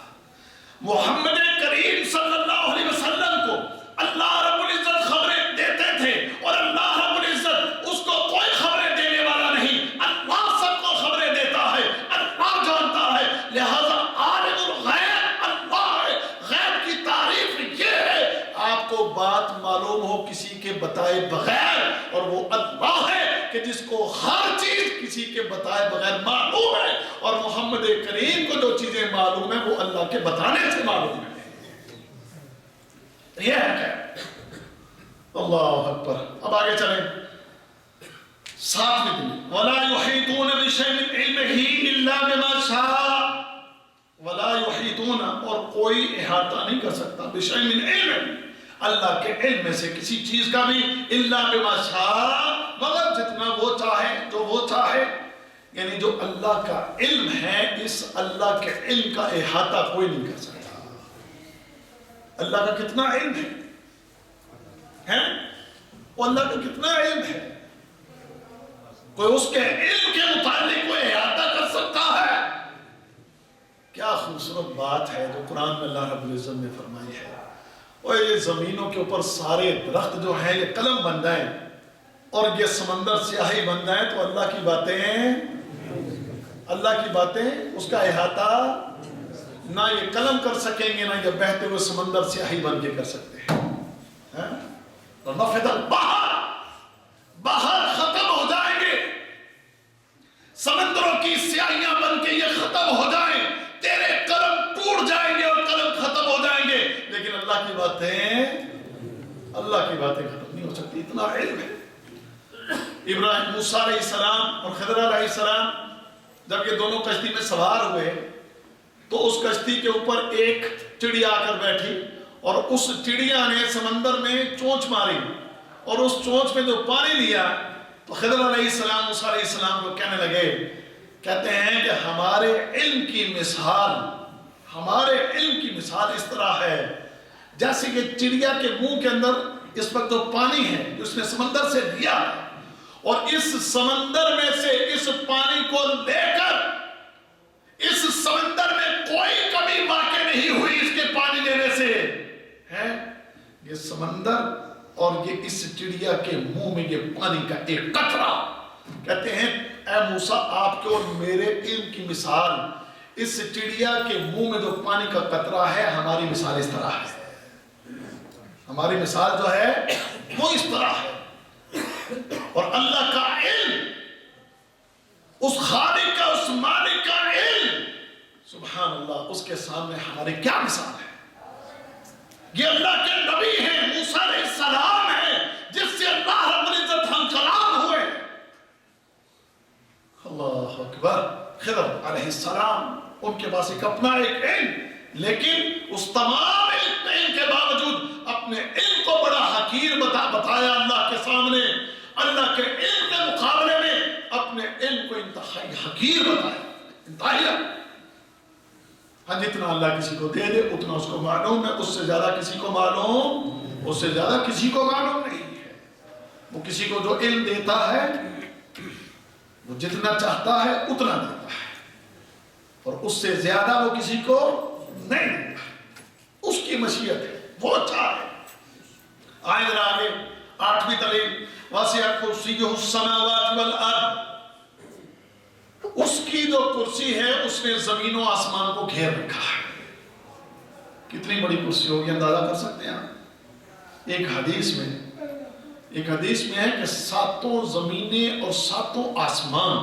محمد کریم صلی اللہ علیہ وسلم کو اللہ رب العزت خبریں دیتے تھے، اور اللہ رب العزت اس کو کوئی خبریں دینے والا نہیں. اللہ سب کو خبریں دیتا ہے، اللہ جانتا ہے. لہذا عالم الغیب اللہ ہے. غیب کی تعریف یہ ہے آپ کو بات معلوم ہو کسی کے بتائے بغیر، اور وہ اللہ ہے کہ جس کو ہر چیز کسی کے بتائے بغیر معلوم ہے. اور محمد کریم کو جو چیزیں معلوم ہیں وہ اللہ کے بتانے سے معلوم ہے. یہ ہے کیا؟ اللہ اکبر. اب آگے چلیں. 7ویں دلیل وَلَا يُحِيطُونَ بِشَيْءٍ مِّنْ عِلْمِهِ إِلَّا بِمَا شَاءَ. وَلَا يُحِيطُونَ، اور کوئی احاطہ نہیں کر سکتا، بِشَيْءٍ مِّنْ عِلْمِهِ، اللہ کے علم میں سے کسی چیز کا بھی، إِلَّا بِمَا شَاءَ، مگر جتنا وہ چاہے، جو وہ چاہے. یعنی جو اللہ کا علم ہے، اس اللہ کے علم کا احاطہ کوئی نہیں کر سکتا. اللہ کا کتنا علم ہے؟ وہ اللہ کا کتنا علم ہے؟ کوئی اس کے علم کے متعلق کوئی احاطہ کر سکتا ہے؟ کیا خوبصورت بات ہے جو قرآن میں اللہ رب العزت نے فرمائی ہے. اور یہ زمینوں کے اوپر سارے درخت جو ہیں یہ قلم بن جائیں اور یہ سمندر سیاہی بن جائیں تو اللہ کی باتیں اس کا احاطہ نہ یہ قلم کر سکیں گے، نہ یہ بہتے ہوئے سمندر سیاہی بن کے کر سکتے ہیں. نفذ البحر، باہر ختم ہو جائیں گے، سمندروں کی سیاہیاں بن کے یہ ختم ہو جائیں، تیرے قلم ٹوٹ جائیں گے اور قلم ختم ہو جائیں گے، لیکن اللہ کی باتیں ختم نہیں ہو سکتی. اتنا علم ہے. ابراہیم، موسیٰ علیہ السلام اور خضر علیہ السلام جب یہ دونوں کشتی میں سوار ہوئے تو اس کشتی کے اوپر ایک چڑیا آ کر بیٹھی، اور اس چڑیا نے سمندر میں چونچ ماری، اور اس چونچ میں جو پانی لیا تو خضر علیہ السلام موسیٰ علیہ السلام کو کہنے لگے، کہتے ہیں کہ ہمارے علم کی مثال اس طرح ہے جیسے کہ چڑیا کے منہ کے اندر اس وقت جو پانی ہے جو اس نے سمندر سے لیا، اور اس سمندر میں سے اس پانی کو لے کر اس سمندر میں کوئی کمی واقع نہیں ہوئی اس کے پانی لینے سے ہے. یہ سمندر اور یہ اس چڑیا کے منہ میں یہ پانی کا ایک قطرہ. کہتے ہیں اے موسیٰ آپ کے اور میرے علم کی مثال اس چڑیا کے منہ میں جو پانی کا قطرہ ہے ہماری مثال اس طرح ہے. ہماری مثال جو ہے وہ اس طرح ہے. اور اللہ کا علم، اس خالق کا، اس مالک کا علم، سبحان اللہ، اس کے سامنے ہماری کیا مثال ہے. یہ اللہ کے نبی ہیں، موسیٰ علیہ السلام ہیں، جس سے اللہ رب العزت ہم کلام ہوئے. اللہ اکبر. خضر علیہ السلام، ان کے پاس ایک اپنا ایک علم، لیکن اس تمام علم کے باوجود اپنے علم کو بڑا حقیر بتایا اللہ کے سامنے. اللہ کے علم کے مقابلے میں اپنے علم کو انتہائی حقیر بتایا. انتہائی. ہاں جتنا اللہ کسی کو دے دے اتنا اس کو معلوم ہے، اس سے زیادہ کسی کو معلوم، اس سے زیادہ کسی کو معلوم نہیں ہے. وہ کسی کو جو علم دیتا ہے وہ جتنا چاہتا ہے اتنا دیتا ہے، اور اس سے زیادہ وہ کسی کو نہیں دیتا. اس کی مشیت ہے، وہ چاہے. آئے ذرا آگے 8ویں دلیل، واسع کرسیہ السماوات والارض. اس کی جو کرسی ہے اس نے زمین و آسمان کو گھیر رکھا ہے. کتنی بڑی کرسی ہوگی اندازہ کر سکتے ہیں آپ. ایک حدیث میں ہے کہ 7 زمینیں اور 7 آسمان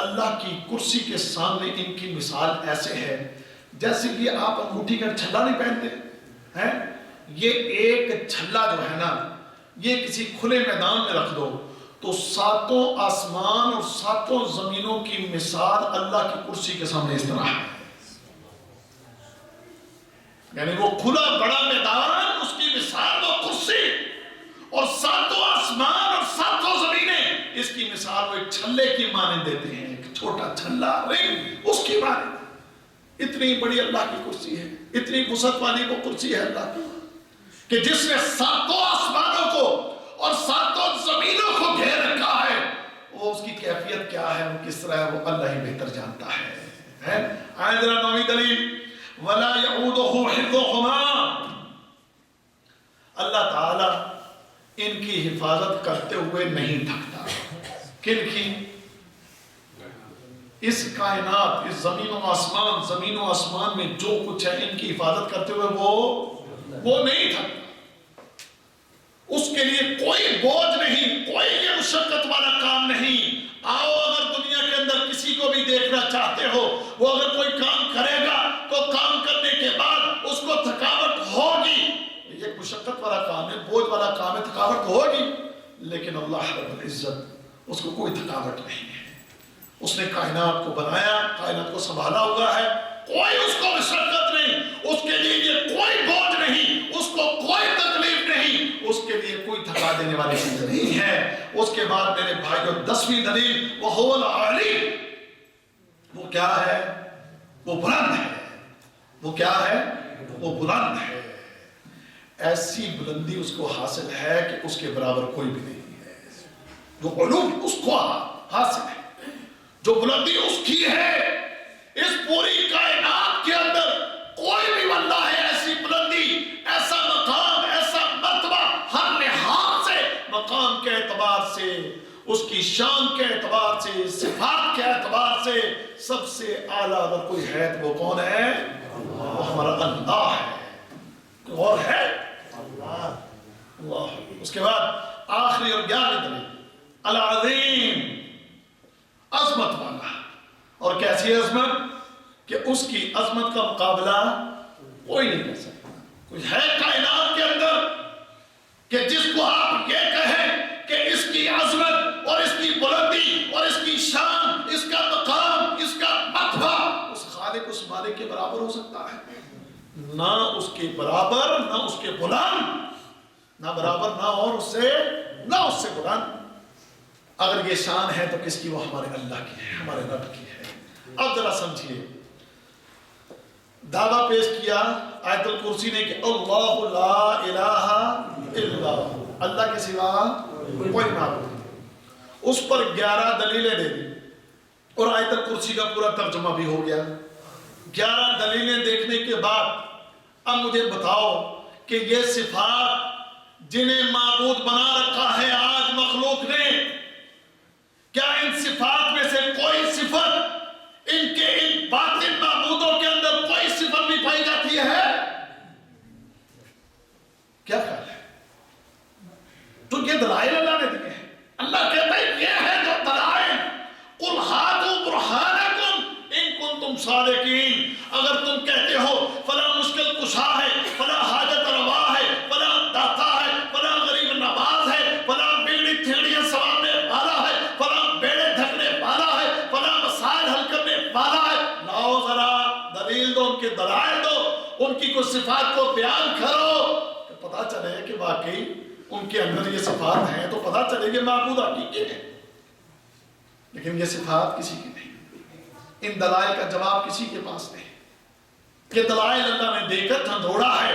اللہ کی کرسی کے سامنے ان کی مثال ایسے ہے جیسے کہ آپ انگوٹھی کا چھلا نہیں پہنتے ہیں. یہ ایک چھلا جو ہے نا، یہ کسی کھلے میدان میں رکھ دو تو 7 آسمان اور 7 زمینوں کی مثال اللہ کی کرسی کے سامنے اس طرح ہے. یعنی وہ کھلا بڑا میدان، اس کی مثال وہ کرسی، اور 7 آسمان اور 7 زمینیں اس کی مثال وہ ایک چھلے کی مانند دیتے ہیں. ایک چھوٹا چھلا رنگ اس کی مانند. اتنی بڑی اللہ کی کرسی ہے، اتنی وسعت والی وہ کرسی ہے اللہ کی، کہ جس نے 7 آسمانوں کو اور 7 زمینوں کو گھیر رکھا ہے. وہ اس کی کیفیت کیا ہے، وہ کس طرح ہے، وہ اللہ ہی بہتر جانتا ہے. آئے ذرا 9ویں دلیل، وَلَا يَعُودُهُ حِفْظُهُمَا. اللہ تعالیٰ ان کی حفاظت کرتے ہوئے نہیں تھکتا. کن کی؟ اس کائنات، اس زمین و آسمان میں جو کچھ ہے ان کی حفاظت کرتے ہوئے وہ نہیں تھکتا. اس کے لیے کوئی بوجھ نہیں، کوئی یہ مشقت والا کام نہیں. آؤ اگر دنیا کے اندر کسی کو بھی دیکھنا چاہتے ہو، وہ اگر کوئی کام کرے گا تو کام کرنے کے بعد اس کو تھکاوٹ ہوگی. یہ مشقت والا کام ہے، بوجھ والا کام ہے، تھکاوٹ ہوگی. لیکن اللہ رب العزت اس کو کوئی تھکاوٹ نہیں ہے. اس نے کائنات کو بنایا، کائنات کو سنبھالا ہوا ہے. کوئی اس کو مشقت نہیں، اس کے لیے یہ کوئی بوجھ نہیں، اس کو کوئی تکلیف نہیں، اس کے لیے کوئی تھکا دینے والی چیز نہیں ہے. اس کے بعد میرے بھائیو 10ویں دلیل، وَهُوَ الْعَلِيُّ. وہ کیا ہے؟ وہ بلند ہے. وہ کیا ہے؟ وہ بلند ہے. ایسی بلندی اس کو حاصل ہے کہ اس کے برابر کوئی بھی نہیں ہے. جو علوم اس کو حاصل ہے، جو بلندی اس کی ہے، اس پوری کائنات کے اندر کوئی بھی بندہ ہے ایسی بلندی، ایسا مقام، ایسا مرتبہ، ہر لحاظ سے، مقام کے اعتبار سے، اس کی شان کے اعتبار سے، صفات کے اعتبار سے سب سے اعلیٰ اگر کوئی ہے تو وہ کون ہے؟ وہ ہمارا اللہ ہے. کوئی اور ہے؟ اللہ. اس کے بعد آخری اور 11ویں دلیل، العظیم، عظمت والا. اور کیسی عظمت کہ اس کی عظمت کا مقابلہ کوئی نہیں کر سکتا. کوئی ہے کائنات کے اندر کہ جس کو آپ یہ کہیں کہ اس کی عظمت اور اس کی بلندی اور اس کی شان، اس کا مقام، اس کا مرتبہ اس خالق، اس مالک کے برابر ہو سکتا ہے؟ نہ اس کے برابر، نہ اس کے بلند، نہ برابر، نہ اور اس سے بلند. اگر یہ شان ہے تو کس کی؟ وہ ہمارے اللہ کی ہے، ہمارے رب کی ہے. اب ذرا سمجھیے، دعویٰ پیش کیا آیت الکرسی نے کہ اللہ لا الہ الا ہو، اللہ کے سوا کوئی معبود نہیں. اس پر 11 دلیلیں دے دی اور آیت الکرسی کا پورا ترجمہ بھی ہو گیا. 11 دلیلیں دیکھنے کے بعد اب مجھے بتاؤ کہ یہ صفات جنہیں معبود بنا رکھا ہے آج مخلوق نے، کیا ان صفات میں سے کوئی صفت ان کے ان باطن معبودوں کے اندر کوئی صفت بھی پائی جاتی ہے؟ کیا خیال ہے؟ تو یہ دلائل اللہ نے دیے ہیں۔ اللہ کہتا ہے یہ ہے جو دلائل، قُلْ هَاتُوا بُرْهَانَكُمْ إِن كُنتُمْ صَادِقِينَ۔ اگر تم کہتے ہو فلاں مشکل کشا ہے، فلاں حاجت روا ہے، فلاں داتا ہے، فلاں غریب نواز ہے، فلاں بگڑی تھیڑیاں سنوارنے والا ہے، فلاں بیڑے ڈھکنے والا ہے، فلاں مسائل حل کرنے والا ہے، لاؤ ذرا دلیل دو، ان کے دلائل دو، ان کی کچھ صفات کو بیان کرو کہ پتہ چلے کہ واقعی ان کے اندر یہ صفات ہیں، تو پتہ چلے کہ معبود حقیقی ہے۔ لیکن یہ صفات کسی کی نہیں، ان دلائل کا جواب کسی کے پاس نہیں۔ یہ دلائل اللہ نے دے کر دھندوڑا ہے۔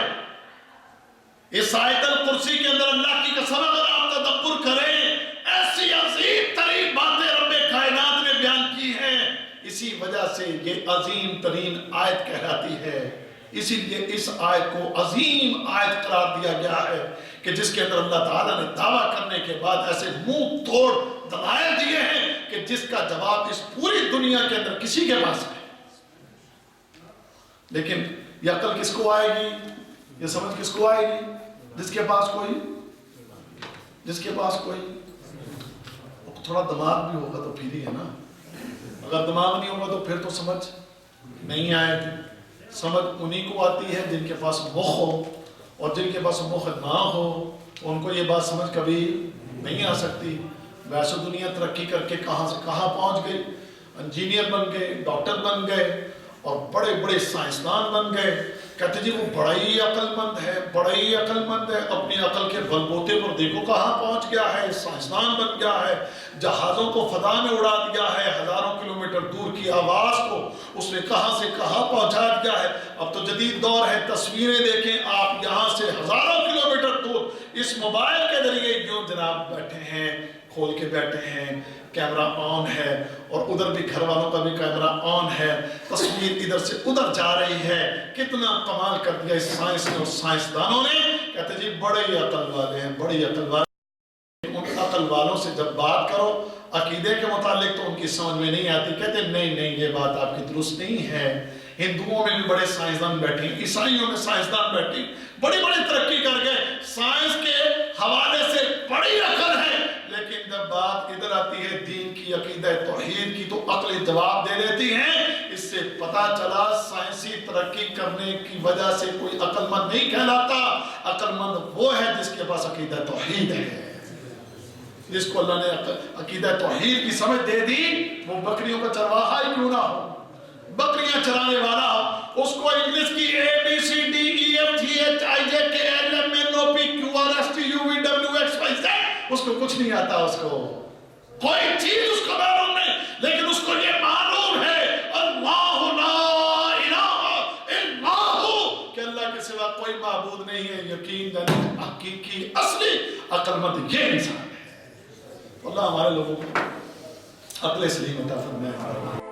اس آیت الکرسی کے اندر اللہ کی قسم اگر آپ تدبر کریں، ایسی عظیم ترین باتیں رب کائنات نے بیان کی ہیں، اسی وجہ سے یہ عظیم ترین آیت کہلاتی ہے۔ اسی لیے اس آیت کو عظیم آیت قرار دیا گیا ہے کہ جس کے اندر اللہ تعالیٰ نے دعویٰ کرنے کے بعد ایسے منہ توڑ دلائل دیے ہیں کہ جس کا جواب اس پوری دنیا کے اندر کسی کے پاس نہیں۔ لیکن یہ عقل کس کو آئے گی، یہ سمجھ کس کو آئے گی؟ جس کے پاس کوئی تھوڑا دماغ بھی ہوگا تو پھر ہی ہے نا۔ اگر دماغ نہیں ہوگا تو پھر تو سمجھ نہیں آئے گی۔ سمجھ انہی کو آتی ہے جن کے پاس مخ ہو، اور جن کے پاس مخ نہ ہو ان کو یہ بات سمجھ کبھی نہیں آ سکتی۔ ویسے دنیا ترقی کر کے کہاں سے کہاں پہنچ گئی، انجینئر بن گئے، ڈاکٹر بن گئے اور بڑے بڑے سائنسدان بن گئے۔ کہتے جی وہ بڑا ہی عقل مند ہے، بڑا ہی عقل مند ہے، اپنی عقل کے بل بوتے پر دیکھو کہاں پہنچ گیا ہے، سائنسدان بن گیا ہے، جہازوں کو فضا میں اڑا دیا ہے، ہزاروں کلومیٹر دور کی آواز کو اس نے کہاں سے کہاں پہنچا دیا ہے۔ اب تو جدید دور ہے، تصویریں دیکھیں آپ یہاں سے ہزاروں کلومیٹر دور اس موبائل کے ذریعے جو جناب بیٹھے ہیں، کھول کے بیٹھے ہیں، کیمرہ آن ہے، اور ادھر بھی گھر والوں کا بھی کیمرہ آن ہے، تصویر ادھر سے ادھر جا رہی ہے۔ کتنا کمال کر دیا اس سائنس نے اور سائنسدانوں نے۔ کہتے جی بڑے ہی عقل والے ہیں، بڑی عقل والے۔ ان عقل والوں سے جب بات کرو عقیدے کے متعلق تو ان کی سمجھ میں نہیں آتی، کہتے نہیں یہ بات آپ کی درست نہیں ہے۔ ہندوؤں میں بھی بڑے سائنسدان بیٹھے، عیسائیوں میں سائنسدان بیٹھے، بڑی بڑی ترقی کر گئے، سائنس کے حوالے سے بڑی عقل ہے، لیکن جب بات ادھر آتی ہے دین کی، عقیدہ توحید کی، تو عقل جواب دے دیتی ہیں۔ اس سے پتا چلا سائنسی ترقی کرنے کی وجہ سے کوئی عقل مند نہیں کہلاتا، عقل مند وہ ہے جس کے پاس عقیدہ توحید ہے، جس کو اللہ نے عقیدہ توحید کی سمجھ دے دی، وہ بکریوں کا چرواہا ہی کیوں نہ ہو، بکریاں چرانے والا ہو، اس کو انگلش کی ABCDEFGHIJKLMNOPQRSTUVWXYZ اس کو کچھ نہیں آتا، اس کو کوئی چیز اس کو معلوم نہیں، لیکن اس کو یہ معلوم ہے اللہ لا الہ الا ہو، کہ اللہ کے سوا کوئی معبود نہیں ہے۔ یقین جانے حقیقی اصلی عقل مند یہ انسان ہے۔ اللہ ہمارے لوگوں کو عقل سلیم عطا فرمائے۔